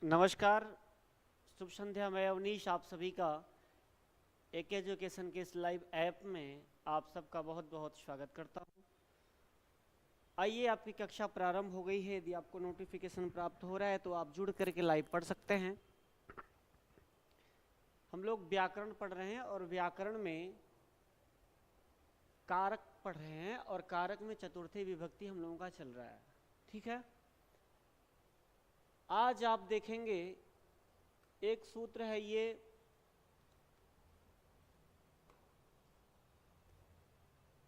नमस्कार, शुभ संध्या। मैं अवनीश आप सभी का एक एजुकेशन के इस लाइव ऐप में आप सबका बहुत बहुत स्वागत करता हूं। आइए, आपकी कक्षा प्रारंभ हो गई है। यदि आपको नोटिफिकेशन प्राप्त हो रहा है तो आप जुड़ करके लाइव पढ़ सकते हैं। हम लोग व्याकरण पढ़ रहे हैं और व्याकरण में कारक पढ़ रहे हैं और कारक में चतुर्थी विभक्ति हम लोगों का चल रहा है। ठीक है, आज आप देखेंगे एक सूत्र है ये,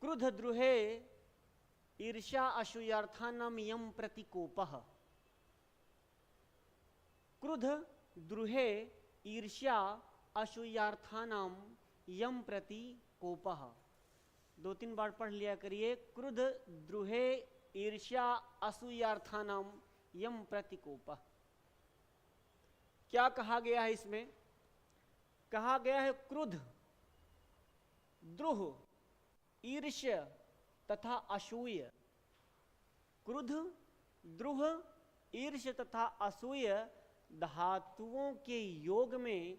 क्रुध द्रुहे ईर्ष्या असूयार्थानाम यम प्रतिकोपः। क्रुध द्रुहे ईर्ष्या असूयार्थानाम यम प्रतिकोपः। 2-3 बार पढ़ लिया करिए। क्रुध द्रुहे ईर्ष्या असूयार्थानाम यम प्रतिकोपः। क्या कहा गया है इसमें? कहा गया है क्रुध, द्रुह, ईर्ष्य तथा असूय। क्रुध, द्रुह, ईर्ष्य तथा असूय धातुओं के योग में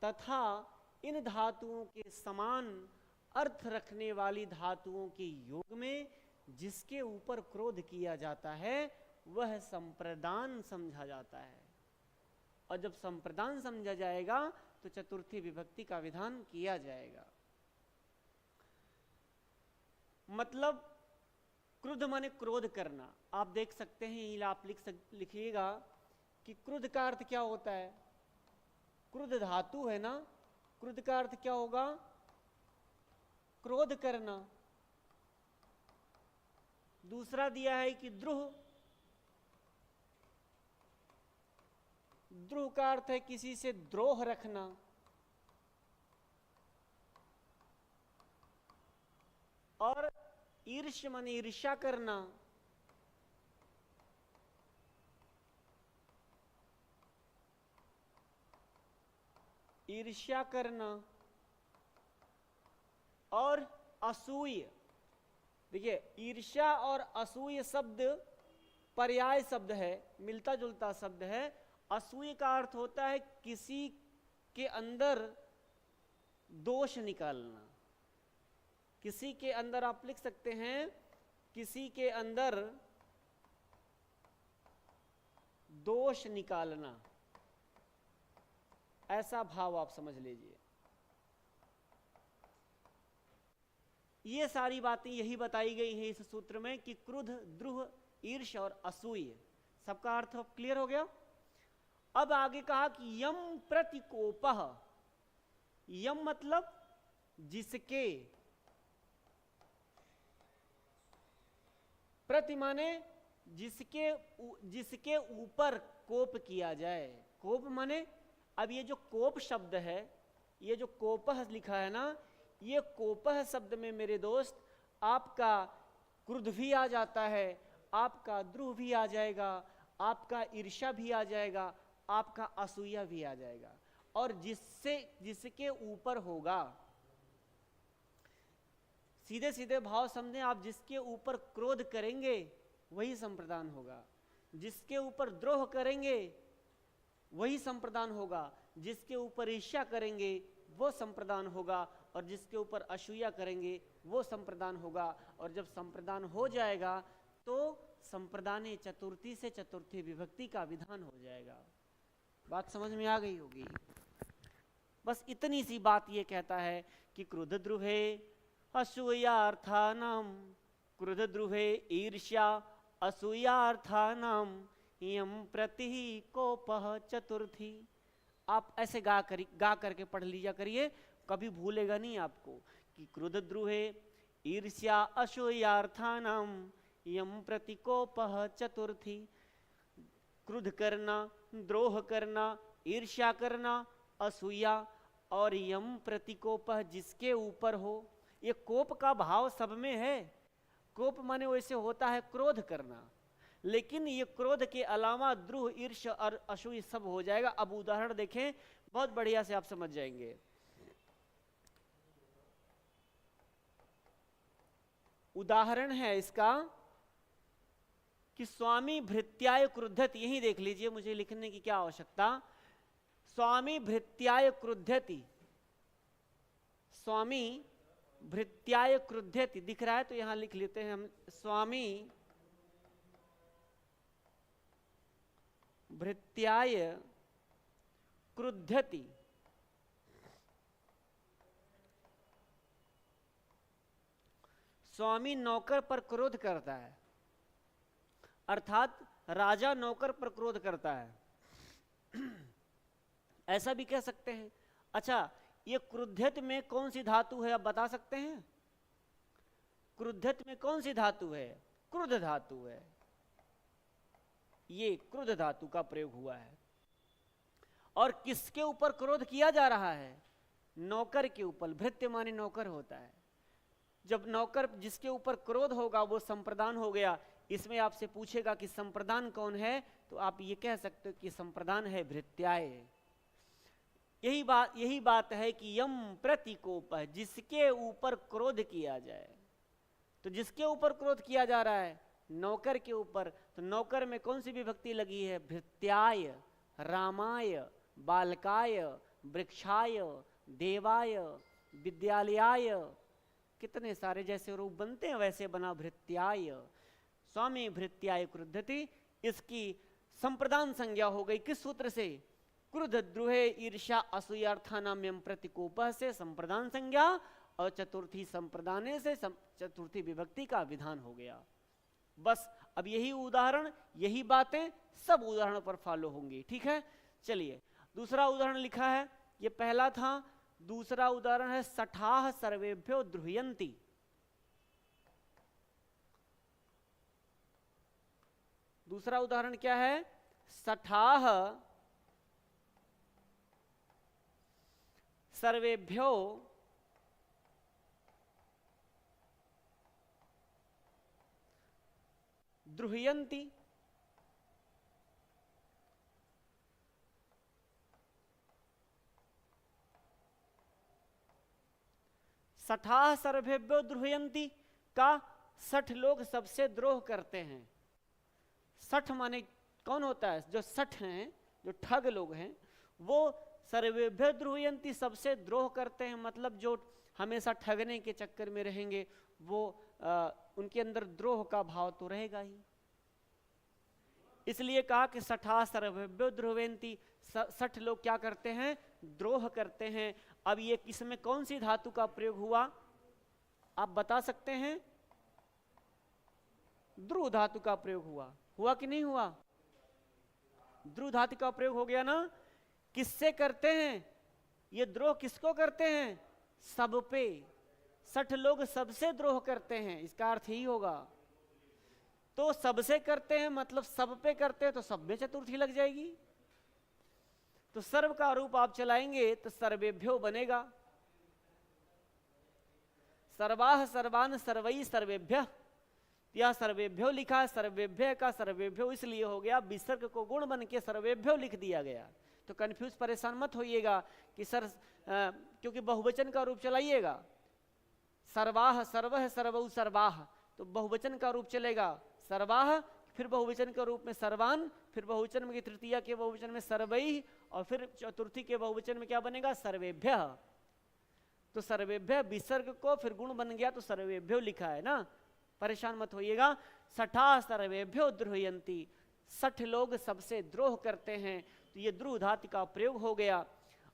तथा इन धातुओं के समान अर्थ रखने वाली धातुओं के योग में जिसके ऊपर क्रोध किया जाता है वह संप्रदान समझा जाता है। और जब संप्रदान समझा जाएगा तो चतुर्थी विभक्ति का विधान किया जाएगा। मतलब क्रुद्ध माने क्रोध करना। आप देख सकते हैं, आप लिखिएगा कि क्रुद्ध का अर्थ क्या होता है। क्रुद्ध धातु है ना, क्रुद्ध का अर्थ क्या होगा? क्रोध करना। दूसरा दिया है कि द्रुह, द्रुह का अर्थ है किसी से द्रोह रखना। और ईर्ष्य माने ईर्ष्या करना। ईर्ष्या करना। और असूय। देखिए, ईर्ष्या और असूय शब्द पर्याय शब्द है, मिलता जुलता शब्द है। असूय का अर्थ होता है किसी के अंदर दोष निकालना। किसी के अंदर, आप लिख सकते हैं, किसी के अंदर दोष निकालना, ऐसा भाव आप समझ लीजिए। ये सारी बातें यही बताई गई हैं इस सूत्र में कि क्रुद्ध, द्रुह, ईर्ष्य और असूय, सबका अर्थ क्लियर हो गया। अब आगे कहा कि यम प्रतिकोपः। यम मतलब जिसके, प्रति माने जिसके ऊपर कोप किया जाए। कोप माने, अब ये जो कोप शब्द है, ये जो कोपः लिखा है ना, ये कोपः शब्द में मेरे दोस्त आपका क्रुद्ध भी आ जाता है, आपका द्रुह भी आ जाएगा, आपका ईर्ष्या भी आ जाएगा, आपका असूया भी आ जाएगा। और जिसके ऊपर होगा, सीधे सीधे भाव समझें आप, जिसके ऊपर क्रोध करेंगे वही संप्रदान होगा, जिसके ऊपर द्रोह करेंगे वही संप्रदान होगा, जिसके ऊपर ईर्ष्या करेंगे वो संप्रदान होगा, और जिसके ऊपर असूया करेंगे वो संप्रदान होगा। और जब संप्रदान हो जाएगा तो संप्रदाने चतुर्थी से चतुर्थी विभक्ति का विधान हो जाएगा। बात समझ में आ गई होगी। बस इतनी सी बात ये कहता है कि क्रुद्ध द्रुहे असूयार्थानाम, क्रुद्ध द्रुहे ईर्ष्या असूयार्थानाम यम प्रति कोपः चतुर्थी। आप ऐसे गा करके पढ़ लिया करिए, कभी भूलेगा नहीं आपको कि क्रुद्ध द्रुहे ईर्ष्या असूयार्थानाम यम प्रति कोपः चतुर्थी। क्रुद्ध करना, द्रोह करना, ईर्ष्या करना, असूया और यम प्रतिकोपः जिसके ऊपर हो। ये कोप का भाव सब में है। कोप माने वैसे होता है क्रोध करना, लेकिन ये क्रोध के अलावा द्रुह, ईर्ष्य और असूय सब हो जाएगा। अब उदाहरण देखें, बहुत बढ़िया से आप समझ जाएंगे। उदाहरण है इसका कि स्वामी भृत्याय क्रुद्धति, यही देख लीजिए, मुझे लिखने की क्या आवश्यकता। स्वामी भृत्याय क्रुद्धति, स्वामी भृत्याय क्रुद्धति दिख रहा है तो यहां लिख लेते हैं हम, स्वामी भृत्याय क्रुद्धति। स्वामी नौकर पर क्रोध करता है, अर्थात राजा नौकर पर क्रोध करता है, ऐसा भी कह सकते हैं। अच्छा, ये क्रुद्धत में कौन सी धातु है, आप बता सकते हैं? क्रुद्धत में कौन सी धातु है? क्रुद्ध धातु है, ये क्रुद्ध धातु का प्रयोग हुआ है। और किसके ऊपर क्रोध किया जा रहा है? नौकर के ऊपर। भृत्य माने नौकर होता है। जब नौकर जिसके ऊपर क्रोध होगा वो संप्रदान हो गया। इसमें आपसे पूछेगा कि संप्रदान कौन है, तो आप ये कह सकते हो कि संप्रदान है भृत्याय। यही बात है कि यम प्रतिकोप, जिसके ऊपर क्रोध किया जाए। तो जिसके ऊपर क्रोध किया जा रहा है? नौकर के ऊपर। तो नौकर में कौन सी विभक्ति लगी है? भृत्याय, रामाय, बालकाय, वृक्षाय, देवाय, विद्यालयाय, कितने सारे जैसे रूप बनते हैं वैसे बना भृत्याय। स्वामी भृत्याय क्रुद्धति, इसकी संप्रदान संज्ञा हो गई किस सूत्र से? क्रुद्ध द्रुहे ईर्ष्या असूयार्थानाम्यम प्रतिकोप से संप्रदान संज्ञा, और चतुर्थी संप्रदाने से चतुर्थी विभक्ति का विधान हो गया। बस अब यही उदाहरण, यही बातें सब उदाहरणों पर फॉलो होंगी। ठीक है, चलिए दूसरा उदाहरण लिखा है, ये पहला था। दूसरा उदाहरण है सठाह सर्वेभ्यो द्रुह्यन्ति। दूसरा उदाहरण क्या है? सठाह सर्वेभ्यो द्रुह्यन्ति। सठाह सर्वेभ्यो द्रुह्यन्ति का 60 लोग सबसे द्रोह करते हैं। 60 माने कौन होता है? जो 60 हैं, जो ठग लोग हैं, वो सर्वेभ्यो द्रुह्यन्ति सबसे द्रोह करते हैं। मतलब जो हमेशा ठगने के चक्कर में रहेंगे वो उनके अंदर द्रोह का भाव तो रहेगा ही। इसलिए कहा कि सठा सर्वेभ्यो द्रुह्यन्ति, 60 लोग क्या करते हैं? द्रोह करते हैं। अब ये किसमें कौन सी धातु का प्रयोग हुआ, आप बता सकते हैं? द्रु धातु का प्रयोग हुआ कि नहीं हुआ? द्रु धातु का प्रयोग हो गया ना। किससे करते हैं ये द्रोह? किसको करते हैं? सब पे। 60 लोग सबसे द्रोह करते हैं, इसका अर्थ ही होगा। तो सबसे करते हैं मतलब सब पे करते हैं, तो सब में चतुर्थी लग जाएगी। तो सर्व का रूप आप चलाएंगे तो सर्वेभ्यो बनेगा। सर्वाह सर्वान सर्वई सर्वेभ्य, यह सर्वेभ्यो लिखा है। सर्वेभ्य का सर्वेभ्यो इसलिए हो गया, विसर्ग को गुण बन के सर्वेभ्यो लिख दिया गया। तो कंफ्यूज परेशान मत होइएगा कि सर क्योंकि बहुवचन का रूप चलाइएगा। सर्वाह सर्वह सर्वौ सर्वाह, तो बहुवचन का रूप चलेगा सर्वाह, फिर बहुवचन के रूप में सर्वान, फिर बहुवचन में तृतीया के बहुवचन में सर्वई, और फिर चतुर्थी के बहुवचन में क्या बनेगा? सर्वेभ्य। तो सर्वेभ्य विसर्ग को फिर गुण बन गया तो सर्वेभ्यो लिखा है ना, परेशान मत होइएगा। सठा सर्वेभ्यो द्रुह्यन्ति, 60 लोग सबसे द्रोह करते हैं। तो ये द्रु धातु का प्रयोग हो गया,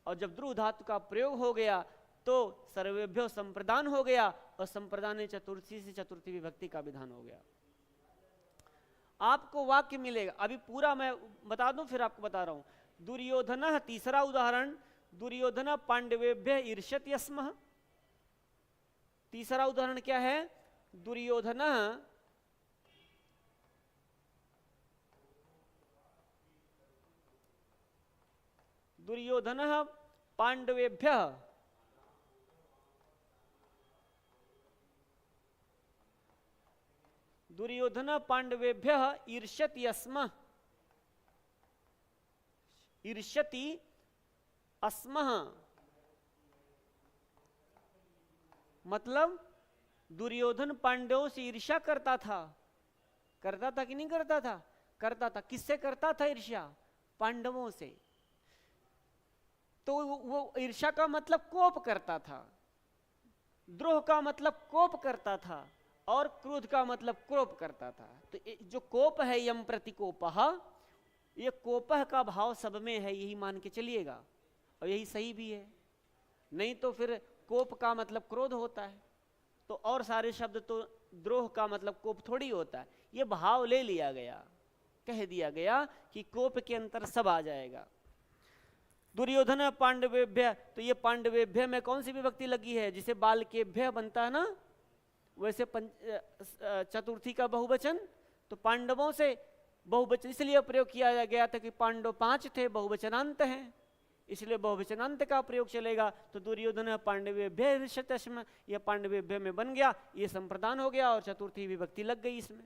और जब द्रु धातु का प्रयोग हो गया तो सर्वेभ्यो संप्रदान हो गया, और संप्रदान चतुर्थी से चतुर्थी विभक्ति का विधान हो गया। आपको वाक्य मिलेगा, अभी पूरा मैं बता दूं फिर आपको बता रहा हूं। दुर्योधन, तीसरा उदाहरण, दुर्योधन पांडवेभ्य ईर्ष्यति स्म। तीसरा उदाहरण क्या है? दुर्योधन पांडवेभ्य दुर्योधन पांडवेभ्य ईर्ष्यति स्म। ईर्ष्यति अस्म मतलब दुर्योधन पांडवों से ईर्ष्या करता था। करता था कि नहीं करता था? करता था। किससे करता था ईर्ष्या? पांडवों से। तो वो ईर्ष्या का मतलब कोप करता था, द्रोह का मतलब कोप करता था, और क्रोध का मतलब क्रोध करता था। तो जो कोप है यम प्रति कोपः, ये कोपह का भाव सब में है, यही मान के चलिएगा, और यही सही भी है। नहीं तो फिर कोप का मतलब क्रोध होता है, तो और सारे शब्द तो द्रोह का मतलब कोप थोड़ी होता है। ये भाव ले लिया गया, कह दिया गया कि कोप के अंतर सब आ जाएगा। दुर्योधन पांडवेभ्य, तो ये पांडवेभ्य में कौन सी विभक्ति लगी है? जिसे बालकेभ्य बनता है ना, वैसे चतुर्थी का बहुवचन, तो पांडवों से बहुवचन इसलिए प्रयोग किया गया था कि पांडव 5 थे, बहुवचनांत हैं, इसलिए बहुवचनांत का प्रयोग चलेगा। तो दुर्योधन पांडवेभ्य ऋषतश्म, यह पांडवेभ्य में बन गया, ये संप्रदान हो गया और चतुर्थी विभक्ति लग गई इसमें।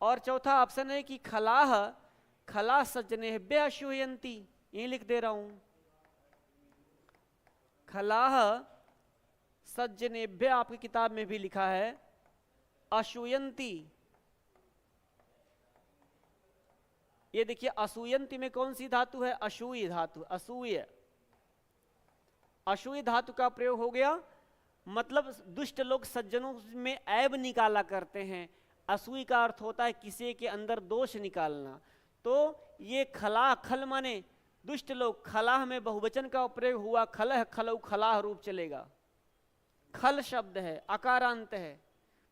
और चौथा ऑप्शन है कि खलाह, खला सज्जनेभ्य अशूयंती, यही लिख दे रहा हूं, खलाह सज्जनेभ्य, आपकी किताब में भी लिखा है अशूयंती। ये देखिए असूयंती में कौन सी धातु है? असूय धातु, असूय, असूय धातु का प्रयोग हो गया। मतलब दुष्ट लोग सज्जनों में ऐब निकाला करते हैं। असूय का अर्थ होता है किसी के अंदर दोष निकालना। तो ये खला, खल माने दुष्ट लोग, खलाह में बहुवचन का प्रयोग हुआ, खलह खलऊ खलाह रूप चलेगा। खल शब्द है, अकारांत है,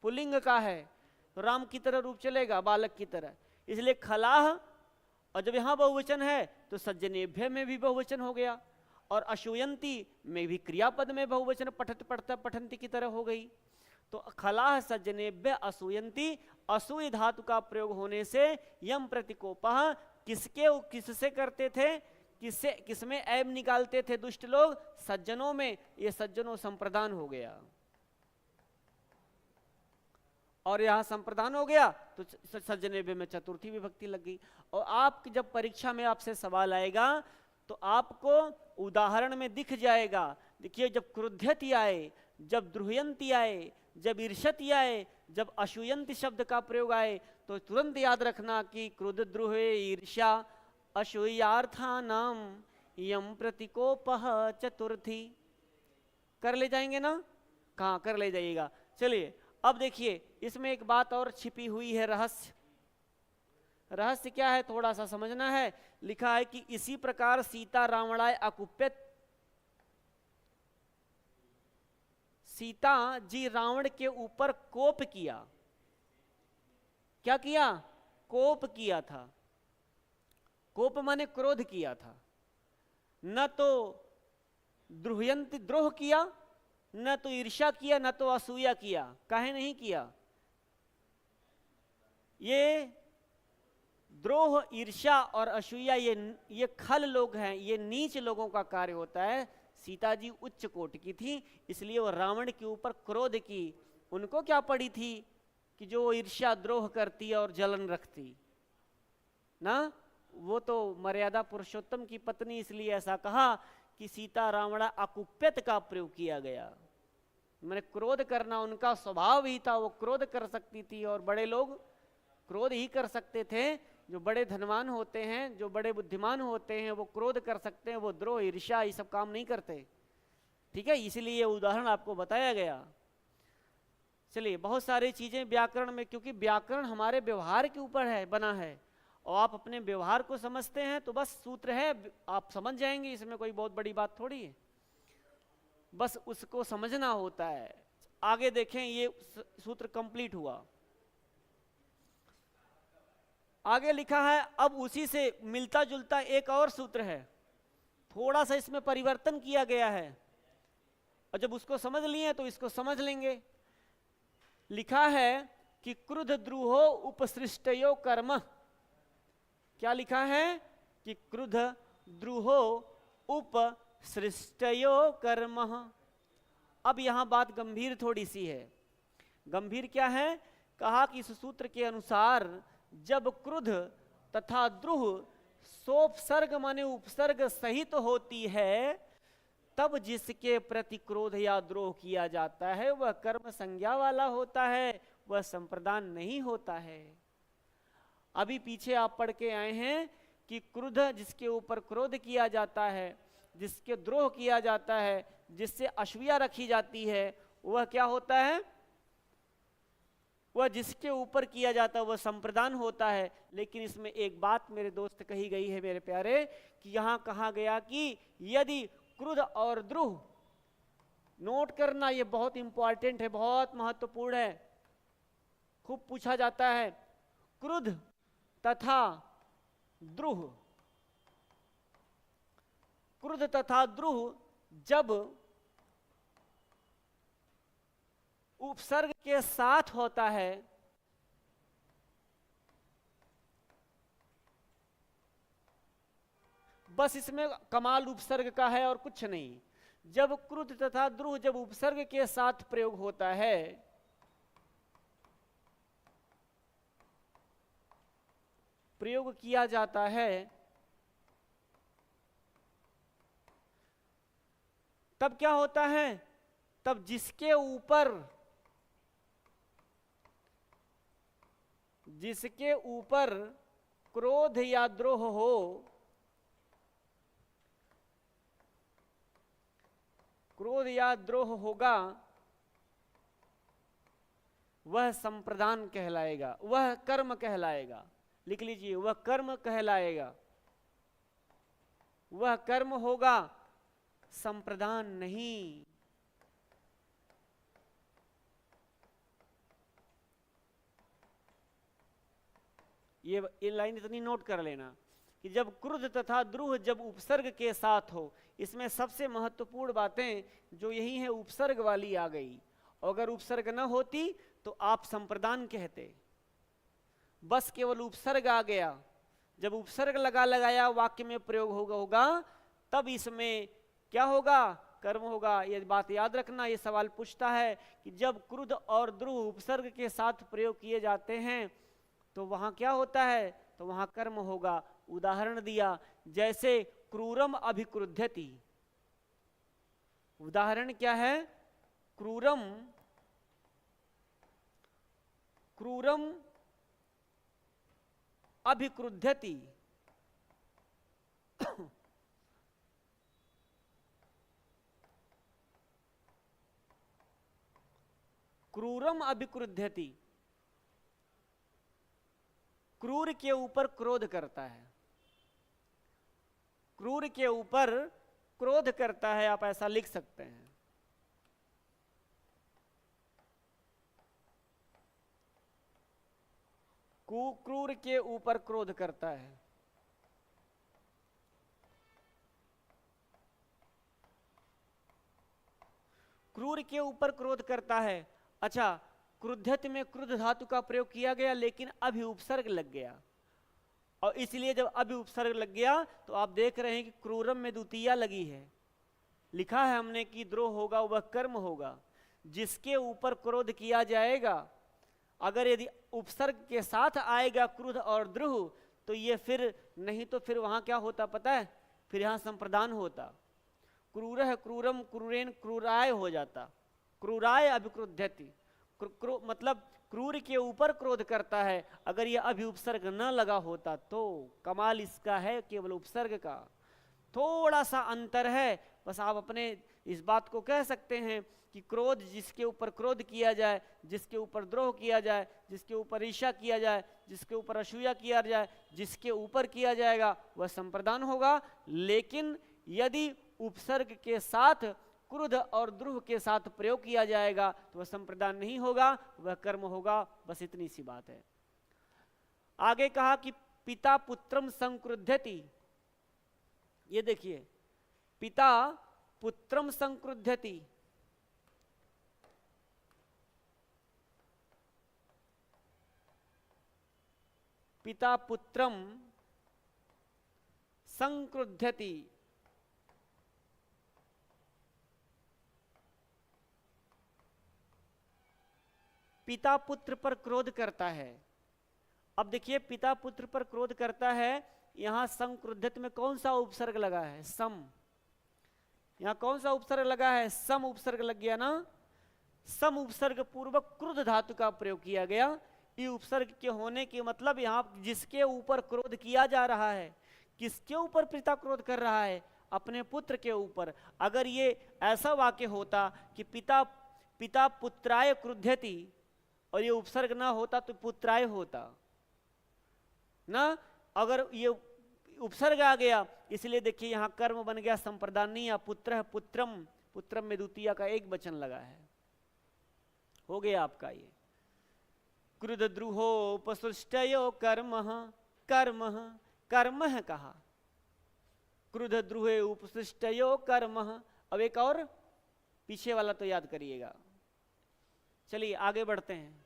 पुल्लिंग का है, तो राम की तरह रूप चलेगा, बालक की तरह, इसलिए खलाह। और जब यहां बहुवचन है तो सज्जनेभ्य में भी बहुवचन हो गया, और अशूयंती में भी क्रियापद में बहुवचन पठत पढ़ता पठंती की तरह हो गई। तो खलाह सज्जनेभ्य असूयंती, असूय धातु का प्रयोग होने से यम प्रतिकोपः, किससे करते थे? किसमें ऐब निकालते थे दुष्ट लोग? सज्जनों में। ये सज्जनों संप्रदान हो गया, और यहां संप्रदान हो गया तो सज्जनेभ्य में चतुर्थी विभक्ति लग गई। और आप जब परीक्षा में आपसे सवाल आएगा तो आपको उदाहरण में दिख जाएगा। देखिए जब क्रुध्यति आए, जब द्रुह्यंती आए, जब ईर्ष्यति आए, जब अशूयंती शब्द का प्रयोग आए, तो तुरंत याद रखना कि क्रोध द्रुहे ईर्ष्या असूयार्थानाम यम प्रतिकोपः चतुर्थी। कर ले जाएंगे ना? कहाँ कर ले जाइएगा। चलिए अब देखिए इसमें एक बात और छिपी हुई है, रहस्य। रहस्य क्या है थोड़ा सा समझना है। लिखा है कि इसी प्रकार सीता रावणाय अकुप्यत, सीता जी रावण के ऊपर कोप किया। क्या किया? कोप किया था। कोप माने क्रोध किया था। न तो द्रुह्यंती द्रोह किया, न तो ईर्ष्या किया, न तो असूया किया। काहे नहीं किया? ये द्रोह, ईर्ष्या और असूया ये खल लोग हैं, ये नीच लोगों का कार्य होता है। सीता जी उच्च कोट की थी, इसलिए वो रावण के ऊपर क्रोध की। उनको क्या पड़ी थी कि जो ईर्ष्या द्रोह करती और जलन रखती ना, वो तो मर्यादा पुरुषोत्तम की पत्नी, इसलिए ऐसा कहा कि सीता रावण अकुप्यत का प्रयोग किया गया। मैंने क्रोध करना उनका स्वभाव ही था, वो क्रोध कर सकती थी, और बड़े लोग क्रोध ही कर सकते थे। जो बड़े धनवान होते हैं, जो बड़े बुद्धिमान होते हैं, वो क्रोध कर सकते हैं, वो द्रोह ईर्ष्या ये सब काम नहीं करते। ठीक है, इसलिए ये उदाहरण आपको बताया गया। चलिए बहुत सारी चीजें व्याकरण में, क्योंकि व्याकरण हमारे व्यवहार के ऊपर है बना है, और आप अपने व्यवहार को समझते हैं तो बस सूत्र है, आप समझ जाएंगे। इसमें कोई बहुत बड़ी बात थोड़ी है, बस उसको समझना होता है। आगे देखें, ये सूत्र कंप्लीट हुआ। आगे लिखा है, अब उसी से मिलता जुलता एक और सूत्र है, थोड़ा सा इसमें परिवर्तन किया गया है, और जब उसको समझ लिए तो इसको समझ लेंगे। लिखा है कि क्रुद्ध द्रुहो उपसृष्टयो कर्म। क्या लिखा है? कि क्रुद्ध द्रुहो उपसृष्टयो कर्म। अब यहां बात गंभीर थोड़ी सी है। गंभीर क्या है? कहा कि इस सूत्र के अनुसार जब क्रुद्ध तथा द्रुह सोपसर्ग माने उपसर्ग सहित होती है, तब जिसके प्रति क्रोध या द्रोह किया जाता है वह कर्म संज्ञा वाला होता है, वह संप्रदान नहीं होता है। अभी पीछे आप पढ़ के आए हैं कि क्रुद्ध जिसके ऊपर क्रोध किया जाता है, जिसके द्रोह किया जाता है, जिससे असूया रखी जाती है, वह क्या होता है? वह जिसके ऊपर किया जाता है वह संप्रदान होता है। लेकिन इसमें एक बात मेरे दोस्त कही गई है मेरे प्यारे, कि यहां कहा गया कि यदि क्रुद्ध और द्रोह, नोट करना ये बहुत इंपॉर्टेंट है, बहुत महत्वपूर्ण है, खूब पूछा जाता है। क्रुद्ध तथा द्रोह, क्रुद्ध तथा द्रोह जब उपसर्ग के साथ होता है, बस इसमें कमाल उपसर्ग का है और कुछ नहीं। जब क्रुद्ध तथा द्रोह जब उपसर्ग के साथ प्रयोग होता है, प्रयोग किया जाता है, तब क्या होता है? तब जिसके ऊपर क्रोध या द्रोह हो, क्रोध या द्रोह होगा, वह संप्रदान कहलाएगा, वह कर्म कहलाएगा। लिख लीजिए, वह कर्म कहलाएगा, वह कर्म होगा, संप्रदान नहीं। ये लाइन इतनी नोट कर लेना कि जब क्रुद्ध तथा द्रोह जब उपसर्ग के साथ हो, इसमें सबसे महत्वपूर्ण बातें जो यही है उपसर्ग वाली आ गई। अगर उपसर्ग न होती तो आप संप्रदान कहते, बस केवल उपसर्ग आ गया। जब उपसर्ग लगाया वाक्य में प्रयोग होगा तब इसमें क्या होगा? कर्म होगा। ये बात याद रखना, ये सवाल पूछता है कि जब क्रुद्ध और द्रोह उपसर्ग के साथ प्रयोग किए जाते हैं तो वहां क्या होता है? तो वहां कर्म होगा। उदाहरण दिया, जैसे क्रूरम अभिक्रुध्यति। उदाहरण क्या है? क्रूरम अभिक्रुध्यति। क्रूरम अभिक्रुध्यति, क्रूर के ऊपर क्रोध करता है, क्रूर के ऊपर क्रोध करता है, आप ऐसा लिख सकते हैं। क्रूर के ऊपर क्रोध करता है। क्रूर के ऊपर क्रोध करता है। अच्छा, क्रुद्धत में क्रुद्ध धातु का प्रयोग किया गया, लेकिन अभी उपसर्ग लग गया, और इसलिए जब अभी उपसर्ग लग गया तो आप देख रहे हैं कि क्रूरम में द्वितीया लगी है। लिखा है हमने कि द्रोह होगा, वह कर्म होगा जिसके ऊपर क्रोध किया जाएगा। अगर यदि उपसर्ग के साथ आएगा क्रुद्ध और द्रोह तो ये फिर नहीं, तो फिर वहां क्या होता पता है? फिर यहां संप्रदान होता। क्रूरः क्रूरम क्रूरेन क्रूराय हो जाता। क्रूराय अभिक्रुध्यति, मतलब क्रूर के ऊपर क्रोध करता है। अगर यह अभी उपसर्ग न लगा होता तो कमाल इसका है केवल उपसर्ग का। थोड़ा सा अंतर है, बस आप अपने इस बात को कह सकते हैं कि क्रोध, जिसके ऊपर क्रोध किया जाए, जिसके ऊपर द्रोह किया जाए, जिसके ऊपर ईर्ष्या किया जाए, जिसके ऊपर असूया किया जाए, जिसके ऊपर किया जाएगा वह संप्रदान होगा। लेकिन यदि उपसर्ग के साथ क्रुद्ध और द्रोह के साथ प्रयोग किया जाएगा तो वह संप्रदान नहीं होगा, वह कर्म होगा। बस इतनी सी बात है। आगे कहा कि पिता पुत्रम संक्रुध्यति। ये देखिए, पिता पुत्रम संक्रुध्यति, पिता पुत्रम संक्रुध्यति। पिता पुत्र पर क्रोध करता है। अब देखिए, पिता पुत्र पर क्रोध करता है, यहां संक्रुद्धत में कौन सा उपसर्ग लगा है? सम। यहां कौन सा उपसर्ग लगा है? सम उपसर्ग लग गया ना। सम उपसर्ग पूर्वक क्रुद्ध धातु का प्रयोग किया गया। ये उपसर्ग के होने के मतलब यहाँ जिसके ऊपर क्रोध किया जा रहा है, किसके ऊपर पिता क्रोध कर रहा है, अपने पुत्र के ऊपर। अगर ये ऐसा वाक्य होता कि पिता पिता पुत्राय क्रुध्यति और ये उपसर्ग ना होता तो पुत्राय होता ना। अगर ये उपसर्ग आ गया, इसलिए देखिए यहां कर्म बन गया संप्रदानीय, पुत्र पुत्रम, पुत्रम में द्वितीय का एक वचन लगा है, हो गया आपका ये। क्रुद्ध द्रुहो उपसृष्टयो कर्म, कर्म कर्म है कहा, क्रुद्ध द्रुहे उपसृष्टयो कर्म। अब एक और पीछे वाला तो याद करिएगा। चलिए आगे बढ़ते हैं।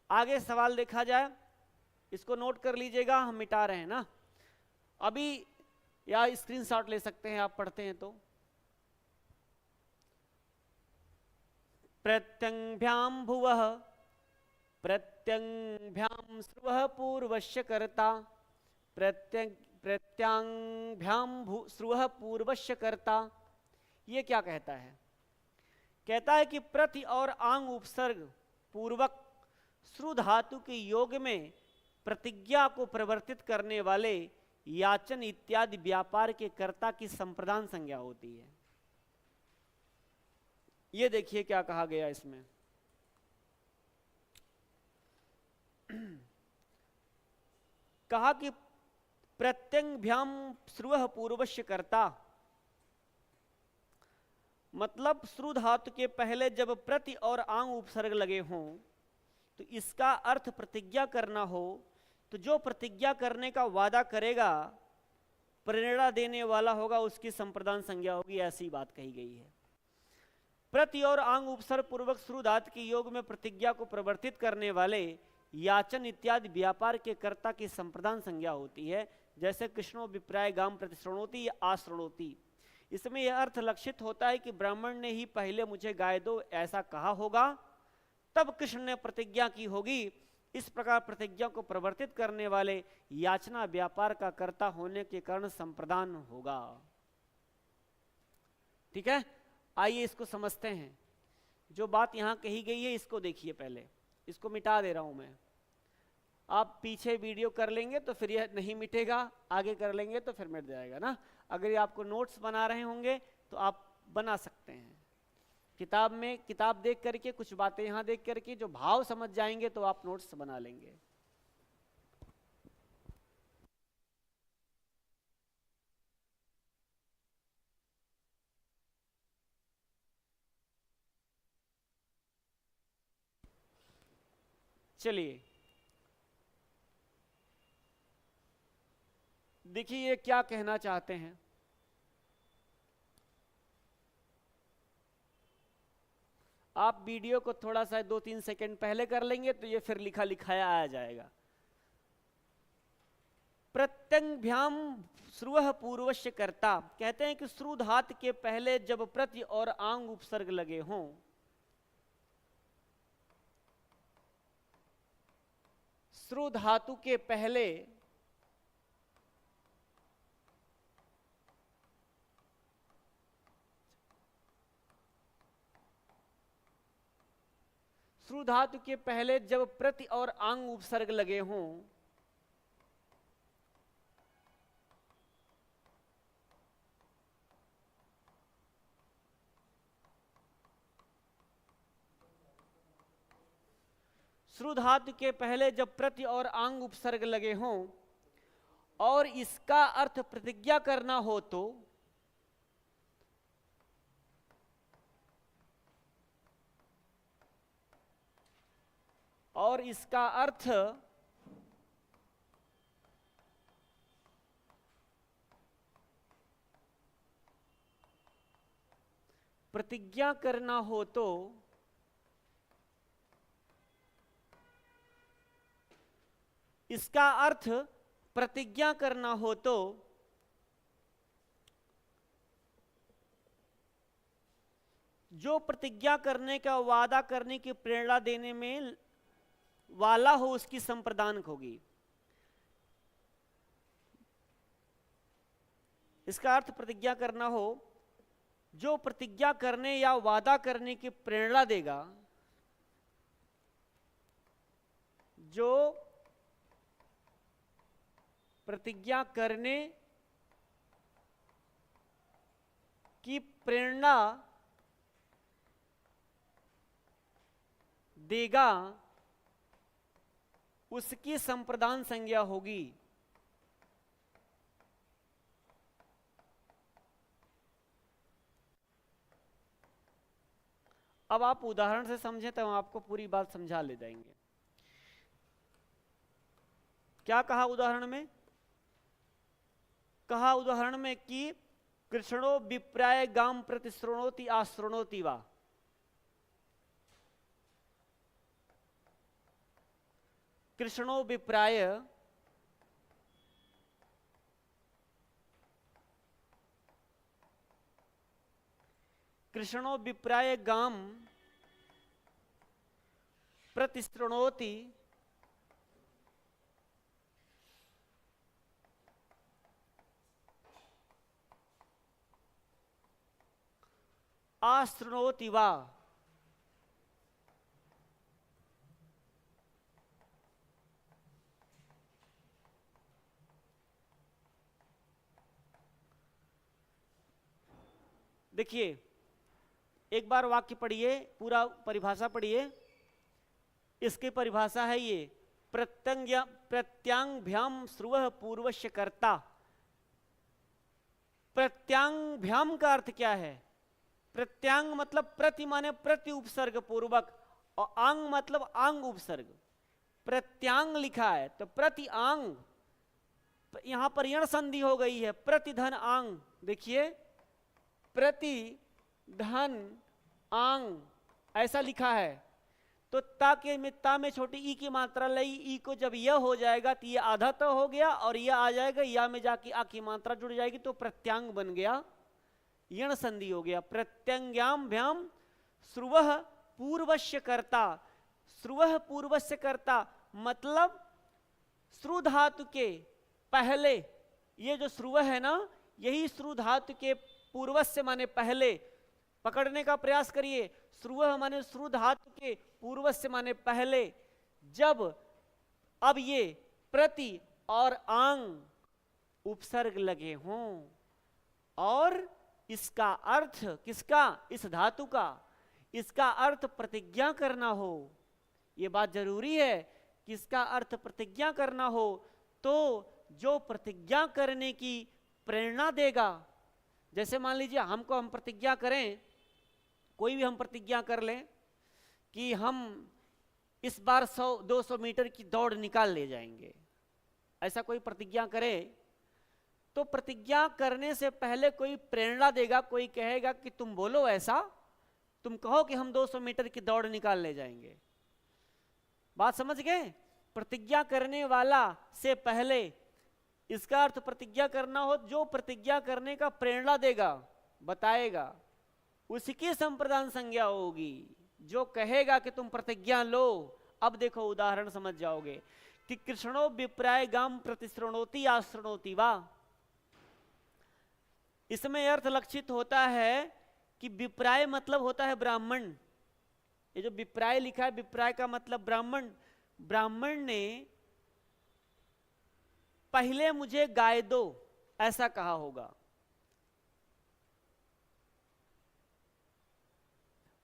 आगे सवाल देखा जाए, इसको नोट कर लीजिएगा, हम मिटा रहे हैं ना अभी, या स्क्रीनशॉट ले सकते हैं आप पढ़ते हैं तो। प्रत्यंभ्याम भुवः प्रत्यंभ्याम स्रुवः पूर्वस्य कर्ता, प्रत्यांभ्याम स्रुवः पूर्वस्य कर्ता। ये क्या कहता है? कहता है कि प्रति और आंग उपसर्ग पूर्वक श्रु धातु के योग में प्रतिज्ञा को प्रवर्तित करने वाले याचन इत्यादि व्यापार के कर्ता की संप्रदान संज्ञा होती है। ये देखिए क्या कहा गया इसमें, कहा कि प्रत्यंभ्याम श्रुवः पूर्वस्य कर्ता, मतलब श्रु धातु के पहले जब प्रति और आंग उपसर्ग लगे हों तो इसका अर्थ प्रतिज्ञा करना हो, तो जो प्रतिज्ञा करने का वादा करेगा, प्रेरणा देने वाला होगा, उसकी संप्रदान संज्ञा होगी, ऐसी बात कही गई है। प्रति और आंग उपसर्ग पूर्वक श्रु धातु के योग में प्रतिज्ञा को प्रवर्तित करने वाले याचन इत्यादि व्यापार के कर्ता की संप्रदान संज्ञा होती है। जैसे कृष्णो विप्राय गाम प्रतिश्रणोति या आश्रणोति। इसमें यह अर्थ लक्षित होता है कि ब्राह्मण ने ही पहले मुझे गाय दो ऐसा कहा होगा, तब कृष्ण ने प्रतिज्ञा की होगी। इस प्रकार प्रतिज्ञा को प्रवर्तित करने वाले याचना व्यापार का कर्ता होने के कारण संप्रदान होगा। ठीक है, आइए इसको समझते हैं। जो बात यहां कही गई है इसको देखिए, पहले इसको मिटा दे रहा हूं मैं। आप पीछे वीडियो कर लेंगे तो फिर यह नहीं मिटेगा, आगे कर लेंगे तो फिर मिट जाएगा ना। अगर ये आपको नोट्स बना रहे होंगे तो आप बना सकते हैं किताब में, किताब देख करके कुछ बातें यहां देख करके जो भाव समझ जाएंगे तो आप नोट्स बना लेंगे। चलिए देखिए ये क्या कहना चाहते हैं। आप वीडियो को थोड़ा सा 2-3 सेकंड पहले कर लेंगे तो ये फिर लिखा लिखाया आ जाएगा। प्रत्यंभ्याम श्रुवः पूर्वस्य कर्ता, कहते हैं कि श्रु धातु के पहले जब प्रति और आंग उपसर्ग लगे हों, श्रु धातु के पहले श्रु धातु के पहले जब प्रति और आंग उपसर्ग लगे हों, श्रु धातु के पहले जब प्रति और आंग उपसर्ग लगे हों और इसका अर्थ प्रतिज्ञा करना हो तो और इसका अर्थ प्रतिज्ञा करना हो तो इसका अर्थ प्रतिज्ञा करना हो तो जो प्रतिज्ञा करने का वादा करने की प्रेरणा देने में वाला हो उसकी संप्रदान होगी। इसका अर्थ प्रतिज्ञा करना हो जो प्रतिज्ञा करने या वादा करने की प्रेरणा देगा, जो प्रतिज्ञा करने की प्रेरणा देगा, उसकी संप्रदान संज्ञा होगी। अब आप उदाहरण से समझें तो हम आपको पूरी बात समझा ले जाएंगे। क्या कहा उदाहरण में? कहा उदाहरण में कि कृष्णो विप्राय गाम प्रतिश्रृणोति आश्रृणोति वा। कृष्णो विप्राय कृष्णो विप्राय गाम प्रतिश्रृणोति आश्रृणोति वा। देखिए एक बार वाक्य पढ़िए, पूरा परिभाषा पढ़िए। इसकी परिभाषा है ये, प्रत्यांभ्याम श्रुवः पूर्वस्य कर्ता। प्रत्यांभ्याम का अर्थ क्या है? प्रत्यांग मतलब प्रति माने प्रति उपसर्ग पूर्वक, और आंग मतलब आंग उपसर्ग। प्रत्यांग लिखा है तो प्रति आंग, यहां पर यण संधि हो गई है, प्रतिधन आंग। देखिए प्रति धन आंग ऐसा लिखा है। तो ताके में ता में छोटी ई की मात्रा लई, ई को जब यह हो जाएगा तो ये आधा तो हो गया, और यह आ जाएगा, या में जाके आ की मात्रा जुड़ जाएगी तो प्रत्यांग बन गया, यण संधि हो गया। प्रत्यंग्याम भ्याम श्रुवः पूर्वस्य कर्ता। श्रुवः पूर्वस्य कर्ता मतलब श्रु धातु के पहले, ये जो श्रुवः है ना, यही श्रु धातु के पूर्वस्य माने पहले। पकड़ने का प्रयास करिए, श्रुवः माने श्रु धातु के पूर्वस्य माने पहले। जब अब ये प्रति और आंग उपसर्ग लगे हों, और इसका अर्थ किसका? इस धातु का। इसका अर्थ प्रतिज्ञा करना हो, ये बात जरूरी है कि इसका अर्थ प्रतिज्ञा करना हो, तो जो प्रतिज्ञा करने की प्रेरणा देगा, जैसे मान लीजिए हम प्रतिज्ञा करें, कोई भी हम प्रतिज्ञा कर लें कि हम इस बार 100-200 मीटर की दौड़ निकाल ले जाएंगे, ऐसा कोई प्रतिज्ञा करे, तो प्रतिज्ञा करने से पहले कोई प्रेरणा देगा, कोई कहेगा कि तुम बोलो ऐसा, तुम कहो कि हम 200 मीटर की दौड़ निकाल ले जाएंगे। बात समझ गए? प्रतिज्ञा करने वाला से पहले, इसका अर्थ प्रतिज्ञा करना हो, जो प्रतिज्ञा करने का प्रेरणा देगा, बताएगा, उसकी संप्रदान संज्ञा होगी। जो कहेगा कि तुम प्रतिज्ञा लो। अब देखो उदाहरण समझ जाओगे कि कृष्णो विप्राय गाम प्रतिश्रृणोति आश्रृणोति वा। इसमें अर्थ लक्षित होता है कि विप्राय मतलब होता है ब्राह्मण। ये जो विप्राय लिखा है, विप्राय का मतलब ब्राह्मण। ब्राह्मण ने पहले मुझे गाय दो, ऐसा कहा होगा।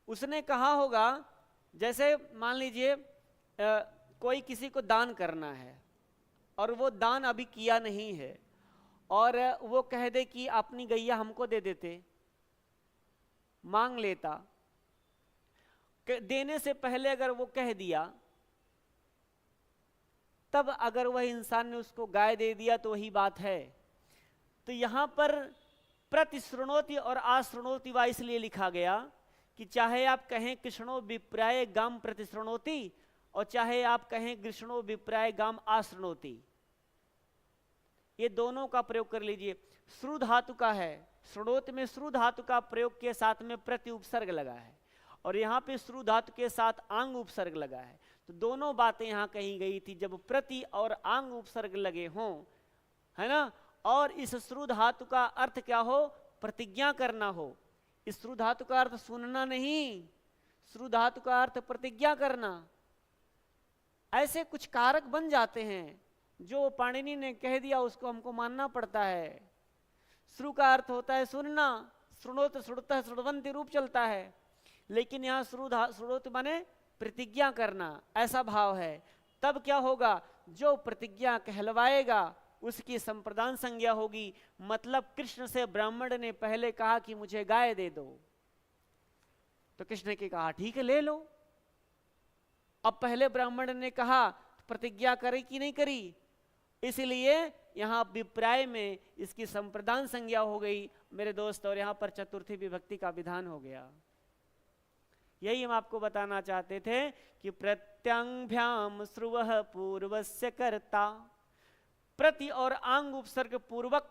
उसने कहा होगा, जैसे मान लीजिए कोई किसी को दान करना है और वो दान अभी किया नहीं है, और वो कह दे कि अपनी गैया हमको दे देते, मांग लेता। देने से पहले अगर वो कह दिया, तब अगर वह इंसान ने उसको गाय दे दिया तो वही बात है। तो यहां पर प्रतिश्रृणोति और आश्रृणोति वा इसलिए लिखा गया कि चाहे आप कहें कृष्णो विप्राय गाम प्रतिश्रृणोति, और चाहे आप कहें कृष्णो विप्राय गाम आश्रृणोति, ये दोनों का प्रयोग कर लीजिए। श्रु धातु का है, श्रृणोति में श्रु धातु का प्रयोग के साथ में प्रति उपसर्ग लगा है, और यहाँ पे श्रु धातु के साथ आंग उपसर्ग लगा है। तो दोनों बातें यहाँ कही गई थी, जब प्रति और आंग उपसर्ग लगे हों, है ना, और इस श्रु धातु का अर्थ क्या हो? प्रतिज्ञा करना हो। इस श्रु धातु का अर्थ सुनना नहीं, श्रु धातु का अर्थ प्रतिज्ञा करना। ऐसे कुछ कारक बन जाते हैं जो पाणिनि ने कह दिया उसको हमको मानना पड़ता है। श्रु का अर्थ होता है सुनना, श्रुणोत श्रुतः श्रुण्वन्ति रूप चलता है, लेकिन यहाँ श्रुणोत माने प्रतिज्ञा करना, ऐसा भाव है। तब क्या होगा, जो प्रतिज्ञा कहलवाएगा उसकी संप्रदान संज्ञा होगी। मतलब कृष्ण से ब्राह्मण ने पहले कहा कि मुझे गाय दे दो, तो कृष्ण ने कहा ठीक है ले लो। अब पहले ब्राह्मण ने कहा प्रतिज्ञा करी कि नहीं करी, इसलिए यहां विप्राय में इसकी संप्रदान संज्ञा हो गई मेरे दोस्त, और यहां पर चतुर्थी विभक्ति का विधान हो गया। यही हम आपको बताना चाहते थे कि प्रत्यंभ्याम श्रुवः पूर्वस्य कर्ता, प्रति और आंग उपसर्ग पूर्वक,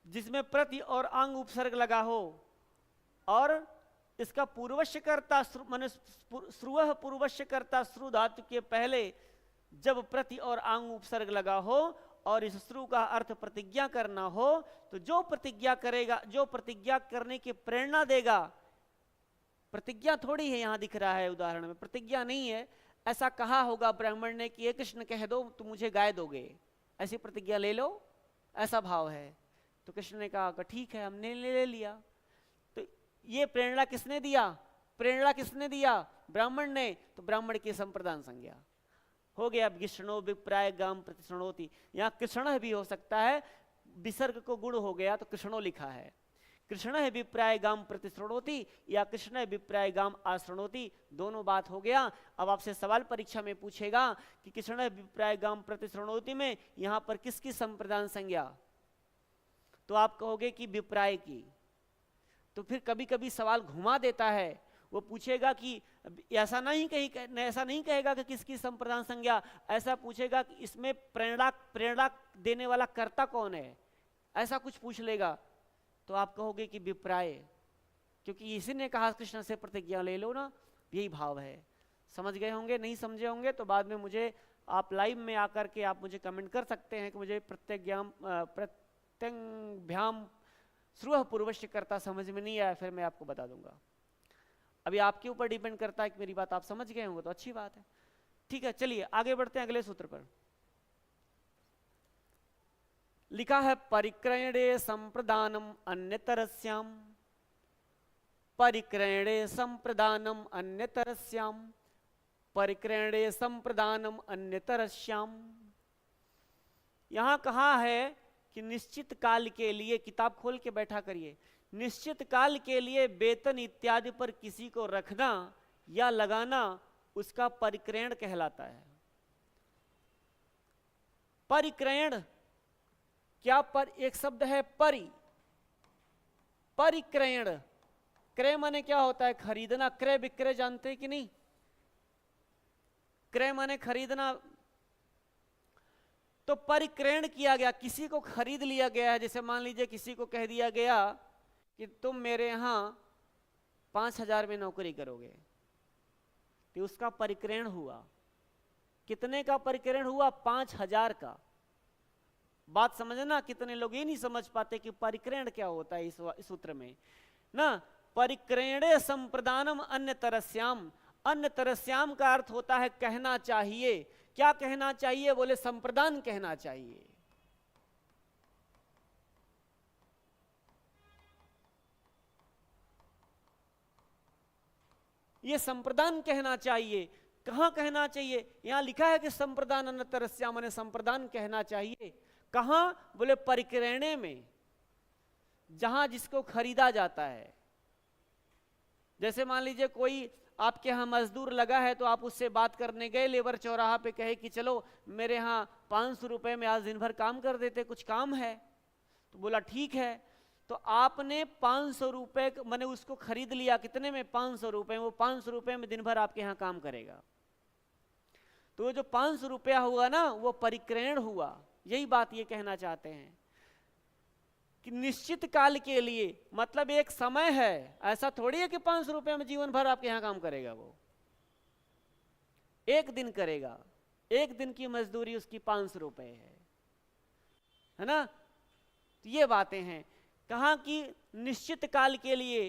जिसमें प्रति और आंग उपसर्ग लगा हो और इसका पूर्वश्य कर्ता माने श्रुवः पूर्वश्य कर्ता श्रु धातु के पहले जब प्रति और आंग उपसर्ग लगा हो और इस श्रु का अर्थ प्रतिज्ञा करना हो, तो जो प्रतिज्ञा करेगा, जो प्रतिज्ञा करने की प्रेरणा देगा, प्रतिज्ञा थोड़ी है यहां दिख रहा है उदाहरण में, प्रतिज्ञा नहीं है, ऐसा कहा होगा ब्राह्मण ने कि ये कृष्ण कह दो तुम मुझे गाय दोगे, ऐसी प्रतिज्ञा ले लो, ऐसा भाव है। तो कृष्ण ने कहा ठीक है हमने ले लिया। तो ये प्रेरणा किसने दिया, प्रेरणा किसने दिया, ब्राह्मण ने, तो ब्राह्मण की संप्रदान संज्ञा हो गया। कृष्णो विप्राय गाम प्रतिशृणोति, यहाँ कृष्ण भी हो सकता है, विसर्ग को गुण हो गया तो कृष्णो लिखा है। कृष्ण है विप्राय गाम प्रतिशृणोति या कृष्ण है विप्राय गाम आश्रणोति, दोनों बात हो गया। अब आपसे सवाल परीक्षा में पूछेगा कि कृष्ण है विप्राय गाम प्रतिशृणोति में यहां पर किसकी संप्रदान संज्ञा, तो आप कहोगे कि विप्राय की। तो फिर कभी कभी सवाल घुमा देता है, वो पूछेगा कि ऐसा नहीं कहेगा कि किसकी संप्रदान संज्ञा, ऐसा पूछेगा कि इसमें प्रेरणा देने वाला कर्ता कौन है, ऐसा कुछ पूछ लेगा। तो आप कहोगे कि विप्राय, क्योंकि इसी ने कहा कृष्ण से प्रतिज्ञा ले लो ना, यही भाव है। समझ गए होंगे, नहीं समझे होंगे तो बाद में मुझे आप लाइव में आकर के आप मुझे कमेंट कर सकते हैं कि मुझे प्रत्यंभ्याम श्रुवः पूर्वश्य कर्ता समझ में नहीं आया, फिर मैं आपको बता दूंगा। अभी आपके ऊपर डिपेंड करता है कि मेरी बात आप समझ गए होंगे तो अच्छी बात है। ठीक है, चलिए आगे बढ़ते हैं अगले सूत्र पर। लिखा है परिक्रयणे संप्रदानम अन्यतरस्याम, परिक्रयणे संप्रदानम अन्यतरस्याम, परिक्रयणे संप्रदानम अन्यतरस्याम। यहां कहा है कि निश्चित काल के लिए, किताब खोल के बैठा करिए, निश्चित काल के लिए वेतन इत्यादि पर किसी को रखना या लगाना उसका परिक्रयण कहलाता है। परिक्रयण क्या, पर एक शब्द है परिक्रयण, क्रय माने क्या होता है, खरीदना, क्रय विक्रय जानते हैं कि नहीं, क्रय माने खरीदना। तो परिक्रयण किया गया, किसी को खरीद लिया गया है। जैसे मान लीजिए किसी को कह दिया गया कि तुम मेरे यहां 5,000 में नौकरी करोगे, तो उसका परिक्रयण हुआ। कितने का परिक्रयण हुआ, 5,000 का। बात समझना, कितने लोग ये नहीं समझ पाते कि परिक्रयण क्या होता है इस सूत्र में ना। परिक्रयणे संप्रदानम अन्यतरस्याम, अन्यतरस्याम का अर्थ होता है कहना चाहिए। क्या कहना चाहिए, बोले संप्रदान कहना चाहिए। ये संप्रदान कहना चाहिए। कहां कहना चाहिए, यहां लिखा है कि संप्रदान अन्यतरस्याम माने संप्रदान कहना चाहिए। कहां, बोले परिक्रयणे में, जहां जिसको खरीदा जाता है। जैसे मान लीजिए कोई आपके यहाँ मजदूर लगा है, तो आप उससे बात करने गए, लेबर चौराहा पे कहे कि चलो मेरे यहाँ 500 रुपए में आज दिन भर काम कर देते, कुछ काम है। तो बोला ठीक है। तो आपने 500 रुपए मैंने उसको खरीद लिया, कितने में, 500 रुपए। वो 500 रुपए में दिन भर आपके यहाँ काम करेगा। तो वो जो 500 रुपया हुआ ना, वो परिक्रयण हुआ। यही बात ये कहना चाहते हैं कि निश्चित काल के लिए, मतलब एक समय है, ऐसा थोड़ी है कि 500 रुपए में जीवन भर आपके यहां काम करेगा। वो एक दिन करेगा, एक दिन की मजदूरी उसकी 500 रुपए है ना। तो ये बातें हैं कहा कि निश्चित काल के लिए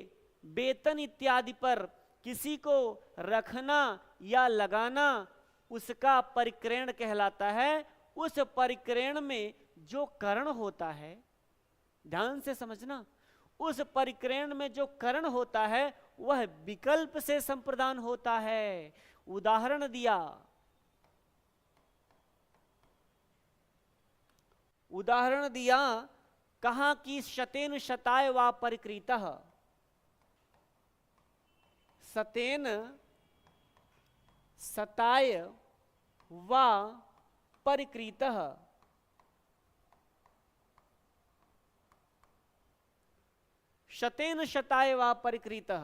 वेतन इत्यादि पर किसी को रखना या लगाना उसका परिक्रयण कहलाता है। उस परिक्रयण में जो करण होता है, ध्यान से समझना, उस परिक्रयण में जो करण होता है वह विकल्प से संप्रदान होता है। उदाहरण दिया, कहा कि शतेन शताय वा परिकृतः, शतेन शताय वा परिकृतः, शतेन शताय वा परिकृतः।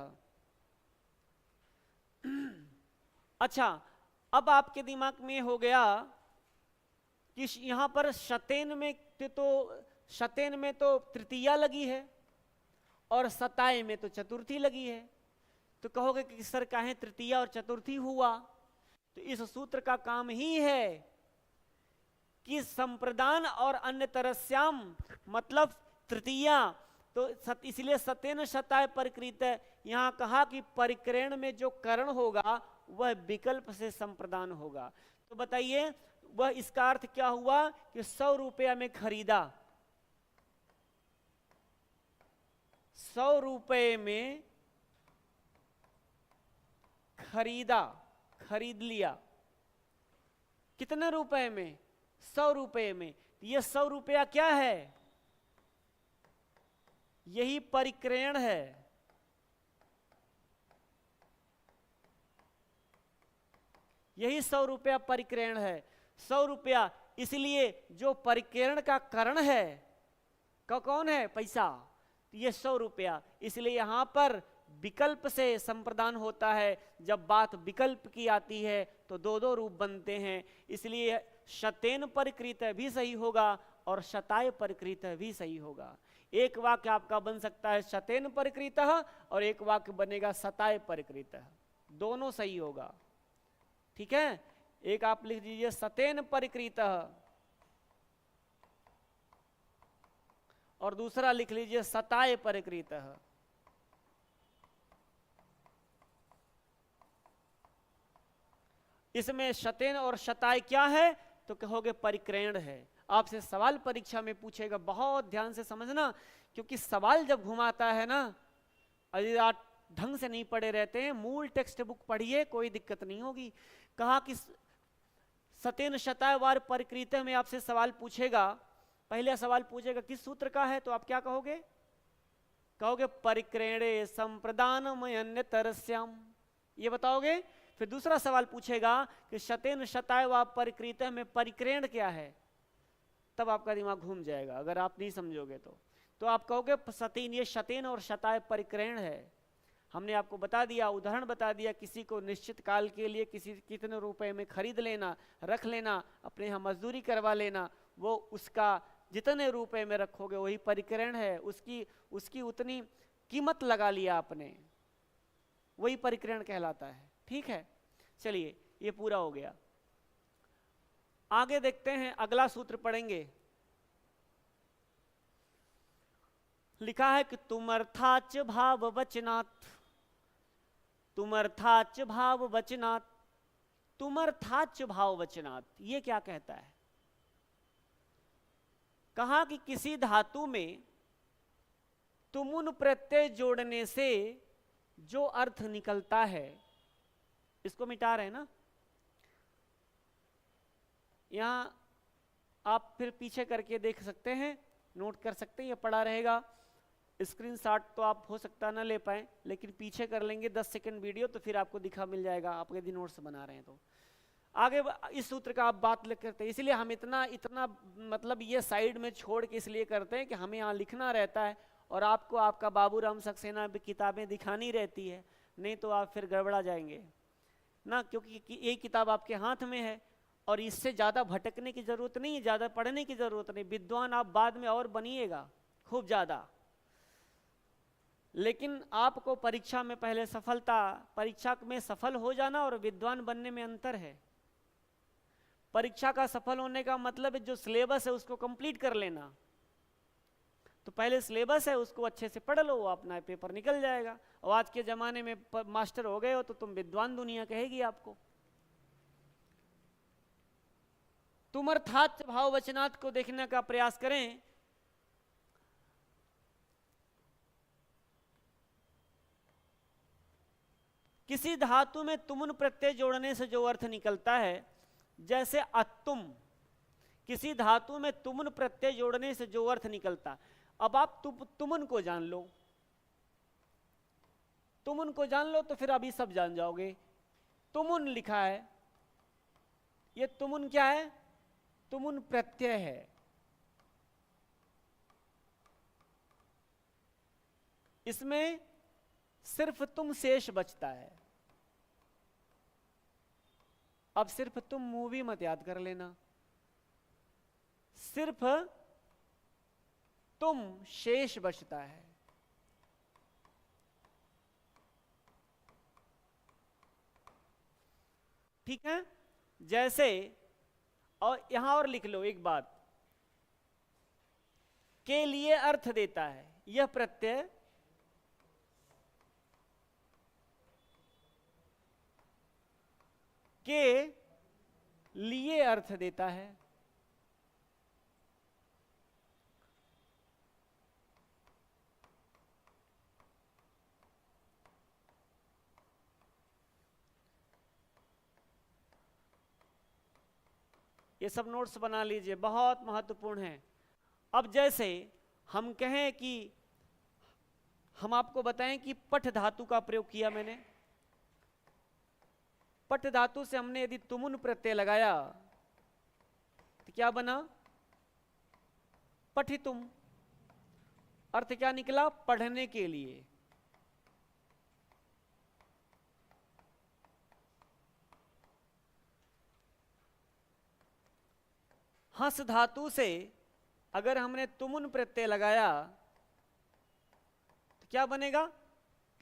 अच्छा, अब आपके दिमाग में हो गया कि यहां पर शतेन में तो तृतीया लगी है और शताय में तो चतुर्थी लगी है। तो कहोगे कि सर काहे तृतीया और चतुर्थी हुआ? तो इस सूत्र का काम ही है कि संप्रदान और अन्य तरस्याम मतलब तृतीया, तो इसलिए शतेन शताय परिकृत है। यहां कहा कि परिक्रयण में जो करण होगा वह विकल्प से संप्रदान होगा। तो बताइए वह इसका अर्थ क्या हुआ कि 100 रुपया में खरीदा, 100 रुपये में खरीद लिया। कितने रुपए में? 100 रुपये में। यह 100 रुपया क्या है? यही परिक्रयण है। यही 100 रुपया परिक्रयण है। 100 रुपया, इसलिए जो परिक्रयण का करण है कौन है? पैसा। ये 100 रुपया, इसलिए यहां पर विकल्प से संप्रदान होता है। जब बात विकल्प की आती है तो दो दो रूप बनते हैं, इसलिए शतेन परिकृत भी सही होगा और शताय परिकृत भी सही होगा। एक वाक्य आपका बन सकता है शतेन परिकृत और एक वाक्य बनेगा शताय परिकृत, दोनों सही होगा। ठीक है, एक आप लिख दीजिए शतेन परिकृत और दूसरा लिख लीजिए शताय परिकृत। इसमें शतेन और शताय क्या है? तो कहोगे परिक्रयण है। आपसे सवाल परीक्षा में पूछेगा, बहुत ध्यान से समझना, क्योंकि सवाल जब घुमाता है ना, यदि आप ढंग से नहीं पढ़े रहते हैं, मूल टेक्स्ट बुक पढ़िए, कोई दिक्कत नहीं होगी। कहा कि शतेन शताय वार परिकृत में आपसे सवाल पूछेगा, पहले सवाल पूछेगा किस सूत्र का है, तो आप क्या कहोगे? कहोगे परिक्रयणे संप्रदानमय तरस्याम, ये बताओगे। फिर दूसरा सवाल पूछेगा कि शतेन शताय वा परिकृत में परिक्रयण क्या है, तब आपका दिमाग घूम जाएगा अगर आप नहीं समझोगे तो आप कहोगे शतेन, ये शतेन और शताय परिक्रयण है। हमने आपको बता दिया, उदाहरण बता दिया, किसी को निश्चित काल के लिए कितने रुपए में खरीद लेना, रख लेना, अपने यहाँ मजदूरी करवा लेना, वो उसका जितने रुपए में रखोगे वही परिक्रयण है। उसकी उतनी कीमत लगा लिया आपने, वही परिक्रयण कहलाता है। ठीक है, चलिए ये पूरा हो गया। आगे देखते हैं, अगला सूत्र पढ़ेंगे। लिखा है कि तुमर्थाच भाव वचनात्, तुमर्थाच भाव वचनात्, तुमर्थाच भाव वचनात्, ये क्या कहता है? कहा कि किसी धातु में तुमुन प्रत्यय जोड़ने से जो अर्थ निकलता है, इसको मिटा रहे हैं ना, यहां आप फिर पीछे करके देख सकते हैं, नोट कर सकते हैं, ये पड़ा रहेगा। स्क्रीनशॉट तो आप हो सकता ना ले पाए, लेकिन पीछे कर लेंगे 10 सेकंड वीडियो, तो फिर आपको दिखा मिल जाएगा, आप यदि नोट्स बना रहे हैं तो। आगे इस सूत्र का आप बात करते हैं, इसलिए हम इतना मतलब ये साइड में छोड़ के इसलिए करते हैं कि हमें यहाँ लिखना रहता है और आपको आपका बाबूराम सक्सेना भी किताबें दिखानी रहती है, नहीं तो आप फिर गड़बड़ा जाएंगे ना, क्योंकि एक किताब आपके हाथ में है और इससे ज़्यादा भटकने की ज़रूरत नहीं है, ज़्यादा पढ़ने की ज़रूरत नहीं। विद्वान आप बाद में और बनिएगा खूब ज़्यादा, लेकिन आपको परीक्षा में पहले परीक्षा में सफल हो जाना और विद्वान बनने में अंतर है। परीक्षा का सफल होने का मतलब जो सिलेबस है उसको कंप्लीट कर लेना, तो पहले सिलेबस है उसको अच्छे से पढ़ लो, अपना पेपर निकल जाएगा। और आज के जमाने में मास्टर हो गए हो तो तुम विद्वान दुनिया कहेगी आपको। तुम अर्थात भाव वचनात् को देखने का प्रयास करें। किसी धातु में तुमुन प्रत्यय जोड़ने से जो अर्थ निकलता है, जैसे अतुम, किसी धातु में तुमुन प्रत्यय जोड़ने से जो अर्थ निकलता। अब आप तुमुन को जान लो, तुमुन को जान लो तो फिर अभी सब जान जाओगे। तुमुन लिखा है, ये तुमुन क्या है? तुमुन प्रत्यय है। इसमें सिर्फ तुम शेष बचता है। अब सिर्फ तुम मूवी मत याद कर लेना, सिर्फ तुम शेष बचता है। ठीक है, जैसे, और यहां और लिख लो एक बात, के लिए अर्थ देता है यह प्रत्यय के लिए अर्थ देता है। ये सब नोट्स बना लीजिए, बहुत महत्वपूर्ण है। अब जैसे हम कहें कि हम आपको बताएं कि पठ धातु का प्रयोग किया मैंने, पठ धातु से हमने यदि तुमुन प्रत्यय लगाया तो क्या बना? पठितुम। अर्थ क्या निकला? पढ़ने के लिए। हंस धातु से अगर हमने तुमुन प्रत्यय लगाया तो क्या बनेगा?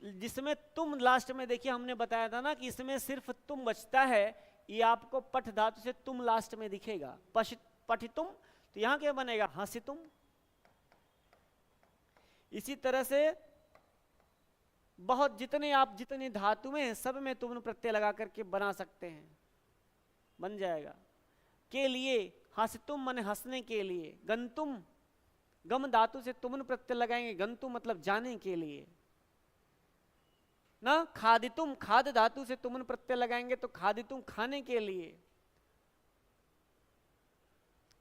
जिसमें तुम लास्ट में देखिए हमने बताया था ना कि इसमें सिर्फ तुम बचता है, ये आपको पठ धातु से तुम लास्ट में दिखेगा, पठितुम। तो यहां क्या बनेगा? हंसितुम। इसी तरह से बहुत जितनी धातु में सब में तुम प्रत्यय लगा करके बना सकते हैं, बन जाएगा। के लिए, हंसितुम माने हंसने के लिए। गंतुम, गम धातु से तुम प्रत्यय लगाएंगे, गंतुम मतलब जाने के लिए ना। खादितुम, खाद धातु से तुमन प्रत्यय लगाएंगे तो खादितुम खाने के लिए।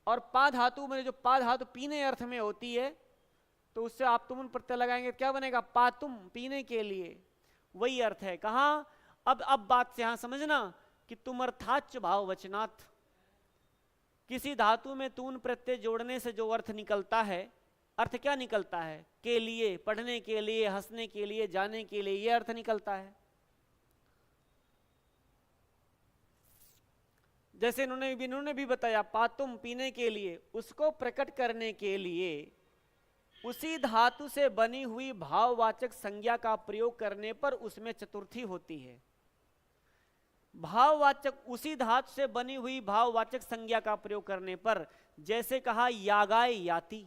और पा धातु में, जो पा धातु पीने अर्थ में होती है, तो उससे आप तुमन प्रत्यय लगाएंगे क्या बनेगा? पातुम, पीने के लिए। वही अर्थ है। कहां? अब बात से यहां समझना कि तुम अर्थाच भाव वचनात्, किसी धातु में तून प्रत्यय जोड़ने से जो अर्थ निकलता है, अर्थ क्या निकलता है? के लिए, पढ़ने के लिए, हंसने के लिए, जाने के लिए, यह अर्थ निकलता है। जैसे इन्होंने भी बताया, पातुम पीने के लिए, उसको प्रकट करने के लिए उसी धातु से बनी हुई भाववाचक संज्ञा का प्रयोग करने पर उसमें चतुर्थी होती है। भाववाचक, उसी धातु से बनी हुई भाववाचक संज्ञा का प्रयोग करने पर, जैसे कहा यागाय याति,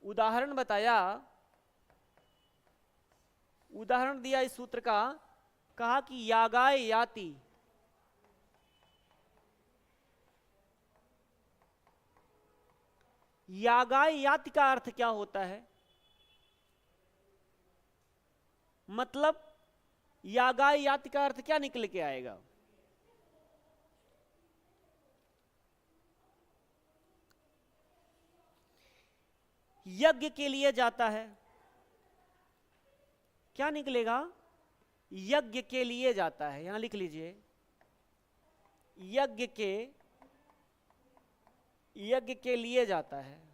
उदाहरण बताया, उदाहरण दिया इस सूत्र का, कहा कि यागाय याति, यागाय याति का अर्थ क्या होता है? मतलब यागाय याति का अर्थ क्या निकल के आएगा? यज्ञ के लिए जाता है, क्या निकलेगा? यज्ञ के लिए जाता है। यहां लिख लीजिए, यज्ञ के लिए जाता है।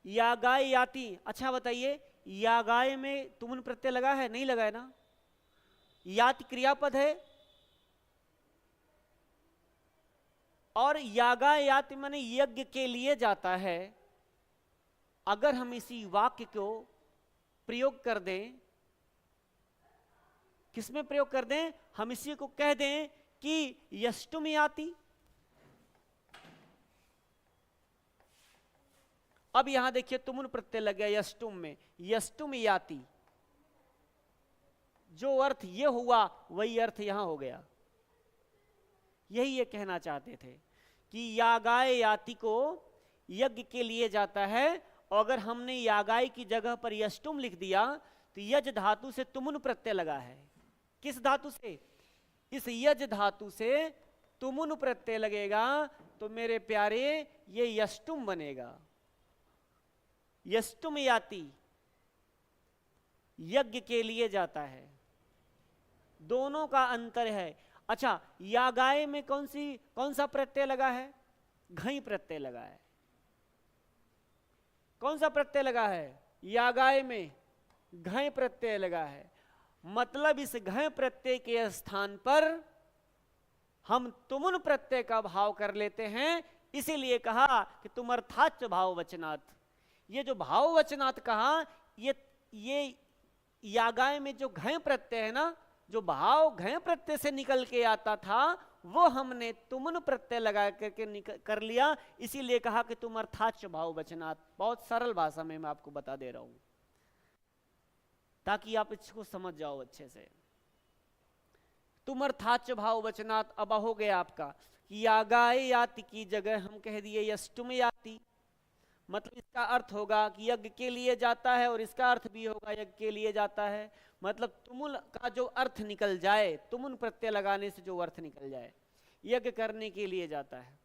यागाय याति, अच्छा बताइए, यागाय में तुमन प्रत्यय लगा है? नहीं लगा है ना। याति क्रियापद है, और यागाय याति माने यज्ञ के लिए जाता है। अगर हम इसी वाक्य को प्रयोग कर दें, किसमें प्रयोग कर दें? हम इसी को कह दें कि यष्टुम याति। अब यहां देखिए तुमुन प्रत्यय लग गया यष्टुम में, यष्टुम याति, जो अर्थ ये हुआ वही अर्थ यहां हो गया। यही ये कहना चाहते थे कि यागाय याति को यज्ञ के लिए जाता है, और अगर हमने यागाय की जगह पर यष्टुम लिख दिया तो यज धातु से तुमुन प्रत्यय लगा है। किस धातु से? इस यज धातु से तुमुन प्रत्यय लगेगा, तो मेरे प्यारे ये यष्टुम बनेगा। यष्टुम याति, यज्ञ के लिए जाता है, दोनों का अंतर है। अच्छा, यागाय में कौन सा प्रत्यय लगा है? घई प्रत्यय लगा है। कौन सा प्रत्यय लगा है? यागाय में घय प्रत्यय लगा है। मतलब इस घय प्रत्यय के स्थान पर हम तुमुन प्रत्यय का भाव कर लेते हैं, इसीलिए कहा कि तुमर्थाच भाव वचनात्। ये जो भाव वचनात् कहा, ये यागाय में जो घय प्रत्यय है ना, जो भाव घय प्रत्यय से निकल के आता था, वो हमने तुमुन प्रत्यय लगा करके कर लिया, इसीलिए कहा कि तुम अर्थाच भाव वचनात्। बहुत सरल भाषा में मैं आपको बता दे रहा हूं ताकि आप इसको समझ जाओ अच्छे से। तुम अर्थाच भाव वचनात् अब हो गया आपका कि यागाय याति की जगह हम कह दिए यष्टुम याति। मतलब इसका अर्थ होगा कि यज्ञ के लिए जाता है, और इसका अर्थ भी होगा यज्ञ के लिए जाता है। मतलब तुमुल का जो अर्थ निकल जाए, तुमुन प्रत्यय लगाने से जो अर्थ निकल जाए, यज्ञ करने के लिए जाता है।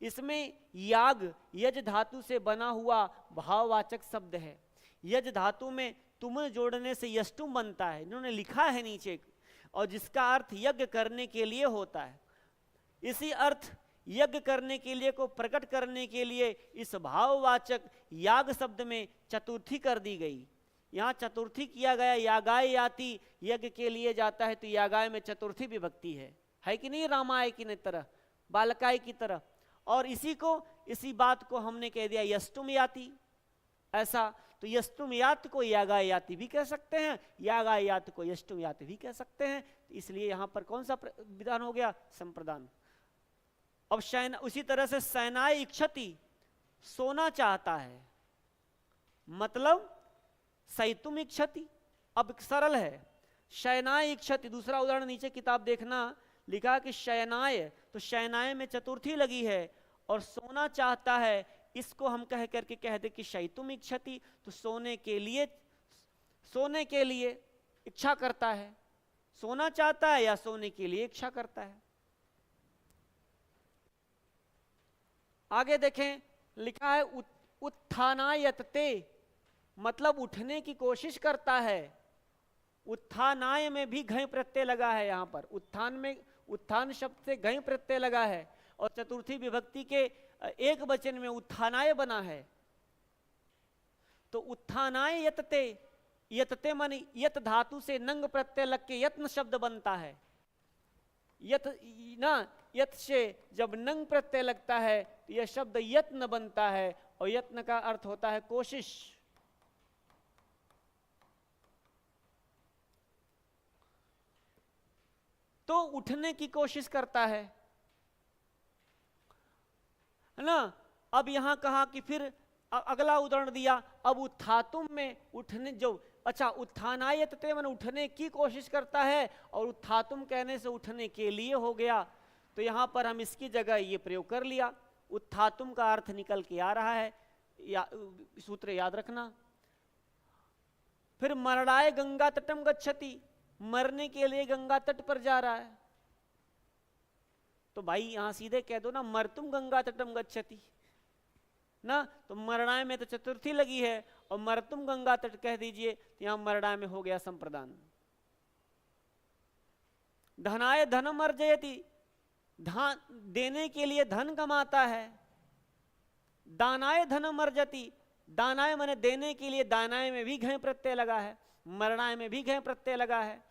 इसमें याग यज धातु से बना हुआ भाववाचक शब्द है। यज धातु में तुमुल जोड़ने से यष्टुम बनता है, इन्होंने लिखा है नीचे, और जिसका अर्थ यज्ञ करने के लिए होता है। इसी अर्थ यज्ञ करने के लिए को प्रकट करने के लिए इस भाववाचक याग शब्द में चतुर्थी कर दी गई। यहां चतुर्थी किया गया, यागाय याति, यज्ञ के लिए जाता है, तो यागाय में चतुर्थी विभक्ति है कि नहीं? रामाय की तरह, बालकाय की तरह। और इसी बात को हमने कह दिया यष्टुम याति। ऐसा तो यष्टुम याति को यागाय याति भी कह सकते हैं, यागाय याति को यष्टुम याति भी कह सकते हैं। तो इसलिए यहां पर कौन सा विधान हो गया? संप्रदान। अब उसी तरह से शयनाय इच्छति, सोना चाहता है, मतलब शयितुम इच्छति। अब सरल है, शयनाय इच्छति। दूसरा उदाहरण नीचे किताब देखना, लिखा कि शयनाय, तो शयनाय में चतुर्थी लगी है और सोना चाहता है, इसको हम कह करके कहते कि शयितुम इच्छति। तो सोने के लिए इच्छा करता है, सोना चाहता है या सोने के लिए इच्छा करता है। आगे देखें, लिखा है उत्थानायतते, मतलब उठने की कोशिश करता है। उत्थानाय में भी घय प्रत्यय लगा है। यहां पर उत्थान में, उत्थान शब्द से घय प्रत्यय लगा है, और चतुर्थी विभक्ति के एक वचन में उत्थानाय बना है। तो उत्थानाय यतते, यतते माने यत धातु से नंग प्रत्यय लग के यत्न शब्द बनता है। यत से जब नंग प्रत्यय लगता है तो यह शब्द यत्न बनता है, और यत्न का अर्थ होता है कोशिश। तो उठने की कोशिश करता है ना। अब यहां कहा कि फिर अगला उदाहरण दिया, अब उत्थातुम में उठने, जो अच्छा उत्थानायतते माने उठने की कोशिश करता है, और उत्थातुम कहने से उठने के लिए हो गया। तो यहां पर हम इसकी जगह ये प्रयोग कर लिया, उत्थातुम का अर्थ निकल के आ रहा है, सूत्र याद रखना। फिर मरणाय गंगा तटम गच्छति, मरने के लिए गंगा तट पर जा रहा है। तो भाई यहां सीधे कह दो ना, मरतुम गंगा तटम गच्छति ना। तो मरणाय में तो चतुर्थी लगी है, और मरतुम गंगा तट कह दीजिए, तो यहां मरणाय में हो गया संप्रदान। धनाय धनम अर्जयति, धन देने के लिए धन कमाता है। दानाय धनम अर्जति, दानाय माने देने के लिए, दानाय में भी घय प्रत्यय लगा है, मरणाय में भी घय प्रत्यय लगा है।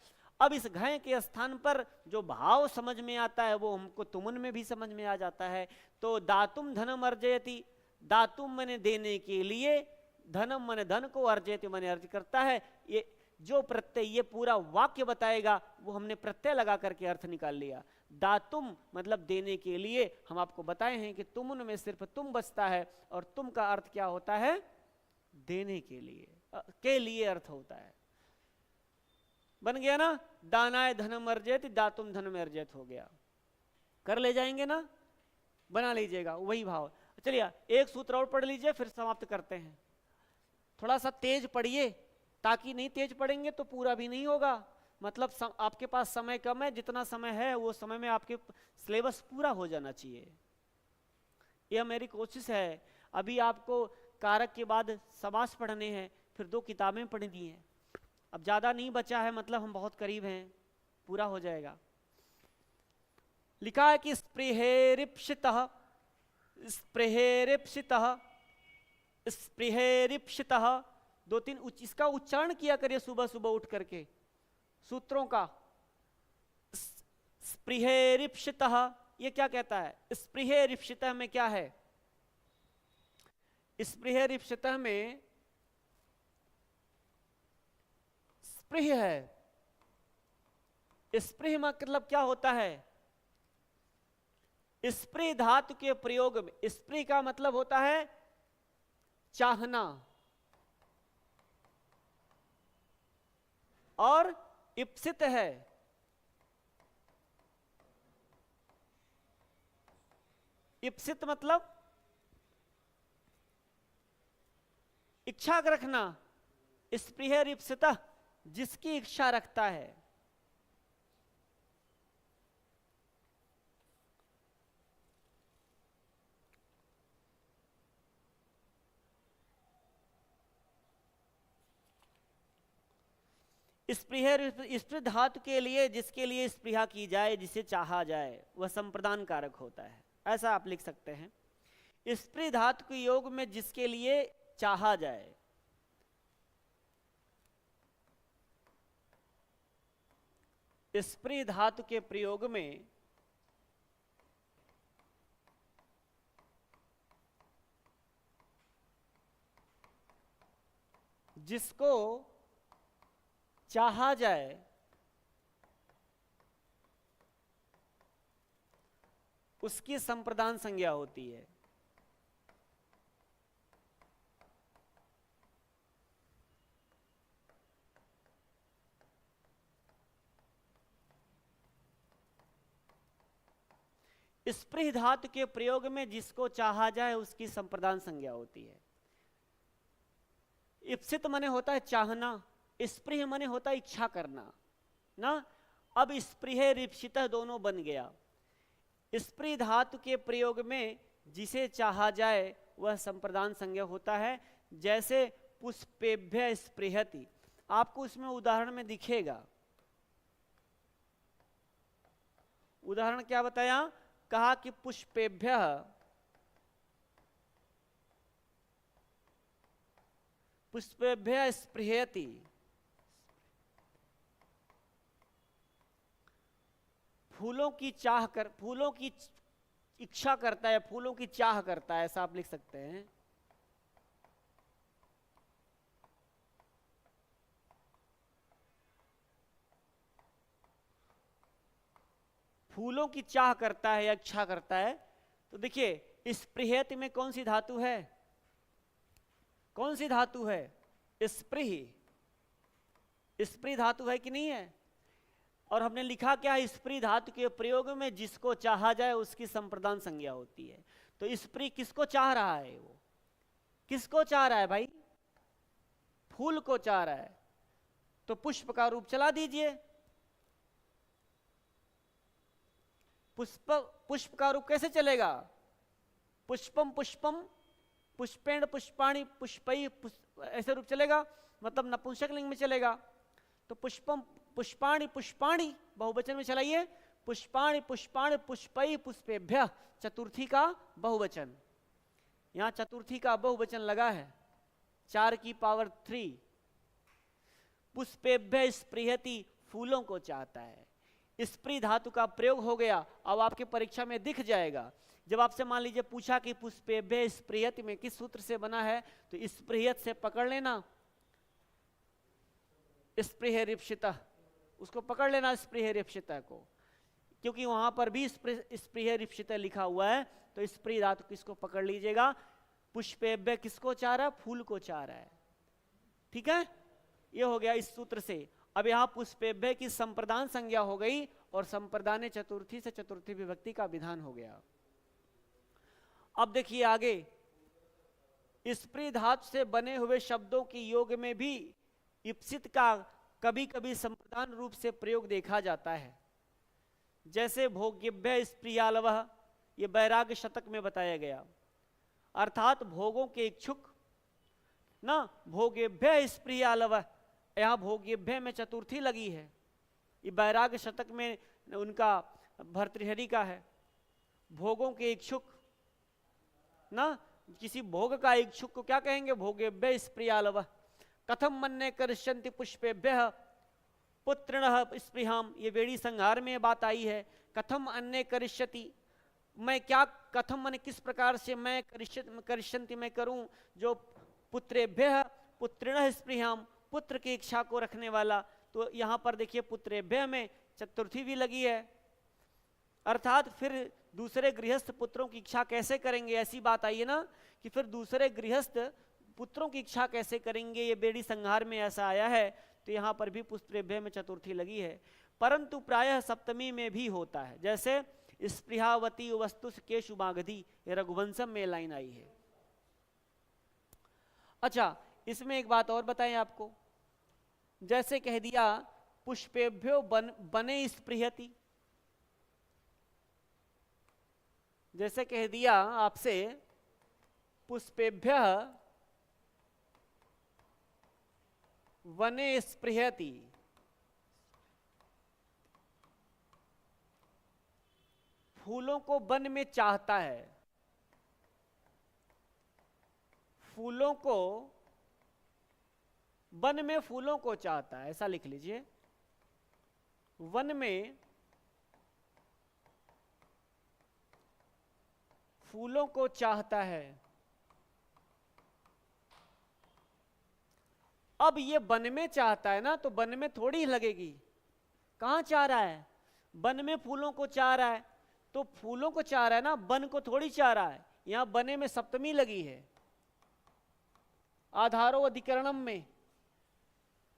अब इस घय के स्थान पर जो भाव समझ में आता है वो हमको तुमन में भी समझ में आ जाता है। तो दातुम धनम अर्जयति, दातुम माने देने के लिए, धनम माने धन को, अर्जयति माने अर्ज करता है। ये जो प्रत्यय ये पूरा वाक्य बताएगा वो हमने प्रत्यय लगा करके अर्थ निकाल लिया। दातुम मतलब देने के लिए। हम आपको बताए हैं कि तुम में सिर्फ तुम बचता है, और तुम का अर्थ क्या होता है? देने के लिए अर्थ होता है। बन गया ना? दानाय धनम अर्जयति, दातुम धनम अर्जयत हो गया। कर ले जाएंगे ना? बना लीजिएगा वही भाव। चलिए एक सूत्र और पढ़ लीजिए, फिर समाप्त करते हैं। थोड़ा सा तेज पढ़िए, ताकि नहीं तेज पढ़ेंगे तो पूरा भी नहीं होगा। मतलब आपके पास समय कम है, जितना समय है वो समय में आपके सिलेबस पूरा हो जाना चाहिए। यह मेरी कोशिश है। अभी आपको कारक के बाद समास पढ़ने हैं, फिर 2 किताबें पढ़नी है। अब ज़्यादा नहीं बचा है, मतलब हम बहुत करीब हैं, पूरा हो जाएगा। लिखा है कि स्पृहेरिप्सितः, स्पृहेरिप्सितः, स्पृहेरिप्सितः, 2-3 इसका उच्चारण किया करिए सुबह सुबह उठ करके सूत्रों का। स्पृहेरिप्सितः ये क्या कहता है? स्पृहेरिप्सितः में क्या है? स्पृहेरिप्सितः में स्पृह है। स्पृह मतलब क्या होता है? स्पृह धातु के प्रयोग में, स्पृह का मतलब होता है चाहना, और इप्सित है इप्सित मतलब इच्छा रखना। स्पृहेर इप्सितः जिसकी इच्छा रखता है। स्पृह धातु के लिए जिसके लिए स्पृहा की जाए, जिसे चाहा जाए, वह संप्रदान कारक होता है, ऐसा आप लिख सकते हैं। स्पृह धातु के योग में जिसके लिए चाहा जाए, स्पृह धातु के प्रयोग में जिसको चाहा जाए उसकी संप्रदान संज्ञा होती है। स्पृह धातु के प्रयोग में जिसको चाहा जाए उसकी संप्रदान संज्ञा होती है। इप्सित माने होता है चाहना, स्पृह माने होता है इच्छा करना ना। अब स्पृह रिप्सितः दोनों बन गया। स्पृह धातु के प्रयोग में जिसे चाहा जाए वह संप्रदान संज्ञा होता है। जैसे पुष्पेभ्य स्पृहति, आपको उसमें उदाहरण में दिखेगा। उदाहरण क्या बताया? कहा कि पुष्पेभ्य पुष्पेभ्य स्पृहति, फूलों की चाह कर, फूलों की इच्छा करता है, फूलों की चाह करता है, ऐसा आप लिख सकते हैं। फूलों की चाह करता है या इच्छा करता है। तो देखिए स्पृहति में कौन सी धातु है? कौन सी धातु है? स्पृह। स्पृह धातु है कि नहीं है? और हमने लिखा क्या है? स्पृह धातु के प्रयोग में जिसको चाहा जाए उसकी संप्रदान संज्ञा होती है। तो स्पृह किसको चाह रहा है? वो किसको चाह रहा है भाई? फूल को चाह रहा है। तो पुष्प का रूप चला दीजिए। पुष्प का रूप कैसे चलेगा? पुष्पम पुष्पम, पुष्पेण पुष्पाणि, पुष्पई ऐसे रूप चलेगा, मतलब नपुंसक लिंग में चलेगा। तो पुष्पम पुष्पाणि पुष्पाणि बहुवचन में चलाइए। पुष्पाणि पुष्पाणि पुष्पई पुष्पेभ्य, चतुर्थी का बहुवचन। यहां चतुर्थी का बहुवचन लगा है, 4 की पावर 3। पुष्पेभ्य स्पृहति, फूलों को चाहता है। स्पृह धातु का प्रयोग हो गया। अब आपके परीक्षा में दिख जाएगा। जब आपसे मान लीजिए पूछा कि पुष्पेभ्य स्पृहति में किस सूत्र से बना है, तो स्पृहत से पकड़ लेना, स्पृह रिप्सितः, उसको पकड़ लेना स्पृह रिप्सितः को। क्योंकि वहां पर भी स्पृह रिप्सित लिखा हुआ है, तो स्पृह धातु किसको पकड़ लीजिएगा, पुष्पेभ्य किसको चाह रहा है, फूल को चाह रहा है। ठीक है, ये हो गया इस सूत्र से। अब यहां पुष्पेभ्य की संप्रदान संज्ञा हो गई और संप्रदाने चतुर्थी से चतुर्थी विभक्ति का विधान हो गया। अब देखिए आगे, स्पृह धातु से बने हुए शब्दों के योग में भी इप्सित का कभी कभी संप्रदान रूप से प्रयोग देखा जाता है। जैसे भोग्यभ्य स्पृहालवः, ये वैराग्य शतक में बताया गया, अर्थात भोगों के इच्छुक ना, भोग्यभ्य स्पृहालवः, यहां भोग्यभ्य में चतुर्थी लगी है, ये वैराग्य शतक में उनका भर्तृहरि का है। भोगों के इच्छुक ना, किसी भोग का इच्छुक को क्या कहेंगे, भोगेभ्य स्पृहालवः। कथम मन्ये करिष्यन्ति पुष्पेभ्यः पुत्रिणः स्पृहाम, ये वेड़ी संहार में बात आई है। कथम अन्य करिष्यति, मैं क्या, कथम माने किस प्रकार से, मैं करिष्यन्ति मैं करूं, जो पुत्रेभ्यः पुत्रिणः स्पृहाम, पुत्र की इच्छा को रखने वाला। तो यहां पर देखिए पुत्रेभ्यः में चतुर्थी भी लगी है, अर्थात फिर दूसरे गृहस्थ पुत्रों की इच्छा कैसे करेंगे, ऐसी बात आई है ना, कि फिर दूसरे गृहस्थ पुत्रों की इच्छा कैसे करेंगे, ये बेड़ी संहार में ऐसा आया है। तो यहाँ पर भी पुत्रेभ्य में चतुर्थी लगी है, परंतु प्रायः सप्तमी में भी होता है। जैसे स्पृहावती वस्तु केशु मागधी, ये रघुवंशम में लाइन आई है। अच्छा, इसमें एक बात और बताएं आपको, जैसे कह दिया पुष्पेभ्यो बने स्पृहति, जैसे कह दिया आपसे पुष्पेभ्यः वने स्पृहति, फूलों को वन में चाहता है, फूलों को वन में फूलों को चाहता है, ऐसा लिख लीजिए, वन में फूलों को चाहता है। अब ये वन में चाहता है ना, तो वन में थोड़ी लगेगी, कहां चाह रहा है, वन में फूलों को चाह रहा है, तो फूलों को चाह रहा है ना, वन को थोड़ी चाह रहा है। यहां बने में सप्तमी लगी है, आधारो अधिकरणम में,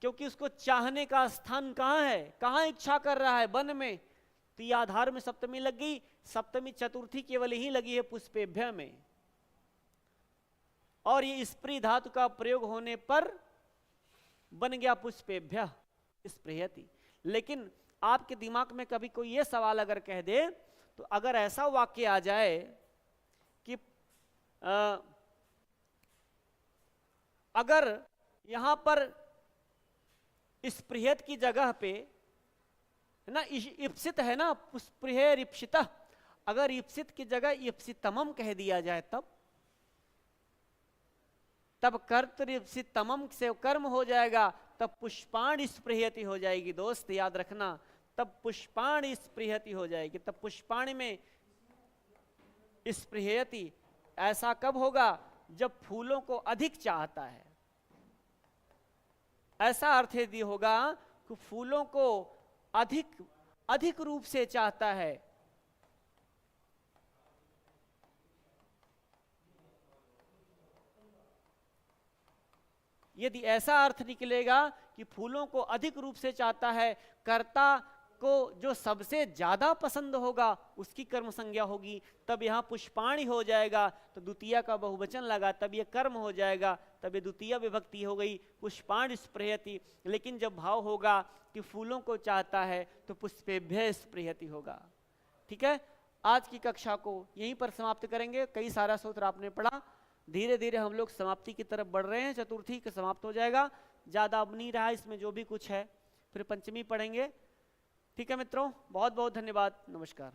क्योंकि उसको चाहने का स्थान कहां है, कहां इच्छा कर रहा है, वन में, तो ये आधार में सप्तमी लग गई। सप्तमी चतुर्थी केवल ही लगी है पुष्पेभ्य में, और ये स्पृह धातु का प्रयोग होने पर बन गया पुष्पेभ्य स्पृहति। लेकिन आपके दिमाग में कभी कोई ये सवाल अगर कह दे, तो अगर ऐसा वाक्य आ जाए कि अगर यहां पर स्पृहत की जगह पे ना इप्सित है ना, पुष्पृह इप्सित, अगर इप्सित की जगह इप्सितमम कह दिया जाए, तब कर्तृप्सितमम से कर्म हो जाएगा, तब पुष्पाण स्पृहति हो जाएगी। दोस्त याद रखना, तब पुष्पाण स्पृहति हो जाएगी, तब पुष्पाण में स्पृहति ऐसा कब होगा, जब फूलों को अधिक चाहता है। ऐसा अर्थ यदि होगा कि फूलों को अधिक रूप से चाहता है, यदि ऐसा अर्थ निकलेगा कि फूलों को अधिक रूप से चाहता है, कर्ता को जो सबसे ज्यादा पसंद होगा उसकी कर्म संज्ञा होगी, तब यहां पुष्पाणि हो जाएगा, तो द्वितीय का बहुवचन लगा, तब यह कर्म हो जाएगा, तब ये द्वितीय विभक्ति हो गई पुष्पाणि स्पृहति। लेकिन जब भाव होगा कि फूलों को चाहता है, तो पुष्पेभ्य स्पृहति होगा। ठीक है, आज की कक्षा को यहीं पर समाप्त करेंगे। कई सारा सूत्र आपने पढ़ा, धीरे धीरे हम लोग समाप्ति की तरफ बढ़ रहे हैं। चतुर्थी का समाप्त हो जाएगा, ज्यादा अब नहीं रहा इसमें, जो भी कुछ है फिर पंचमी पढ़ेंगे। ठीक है मित्रों, बहुत बहुत धन्यवाद, नमस्कार।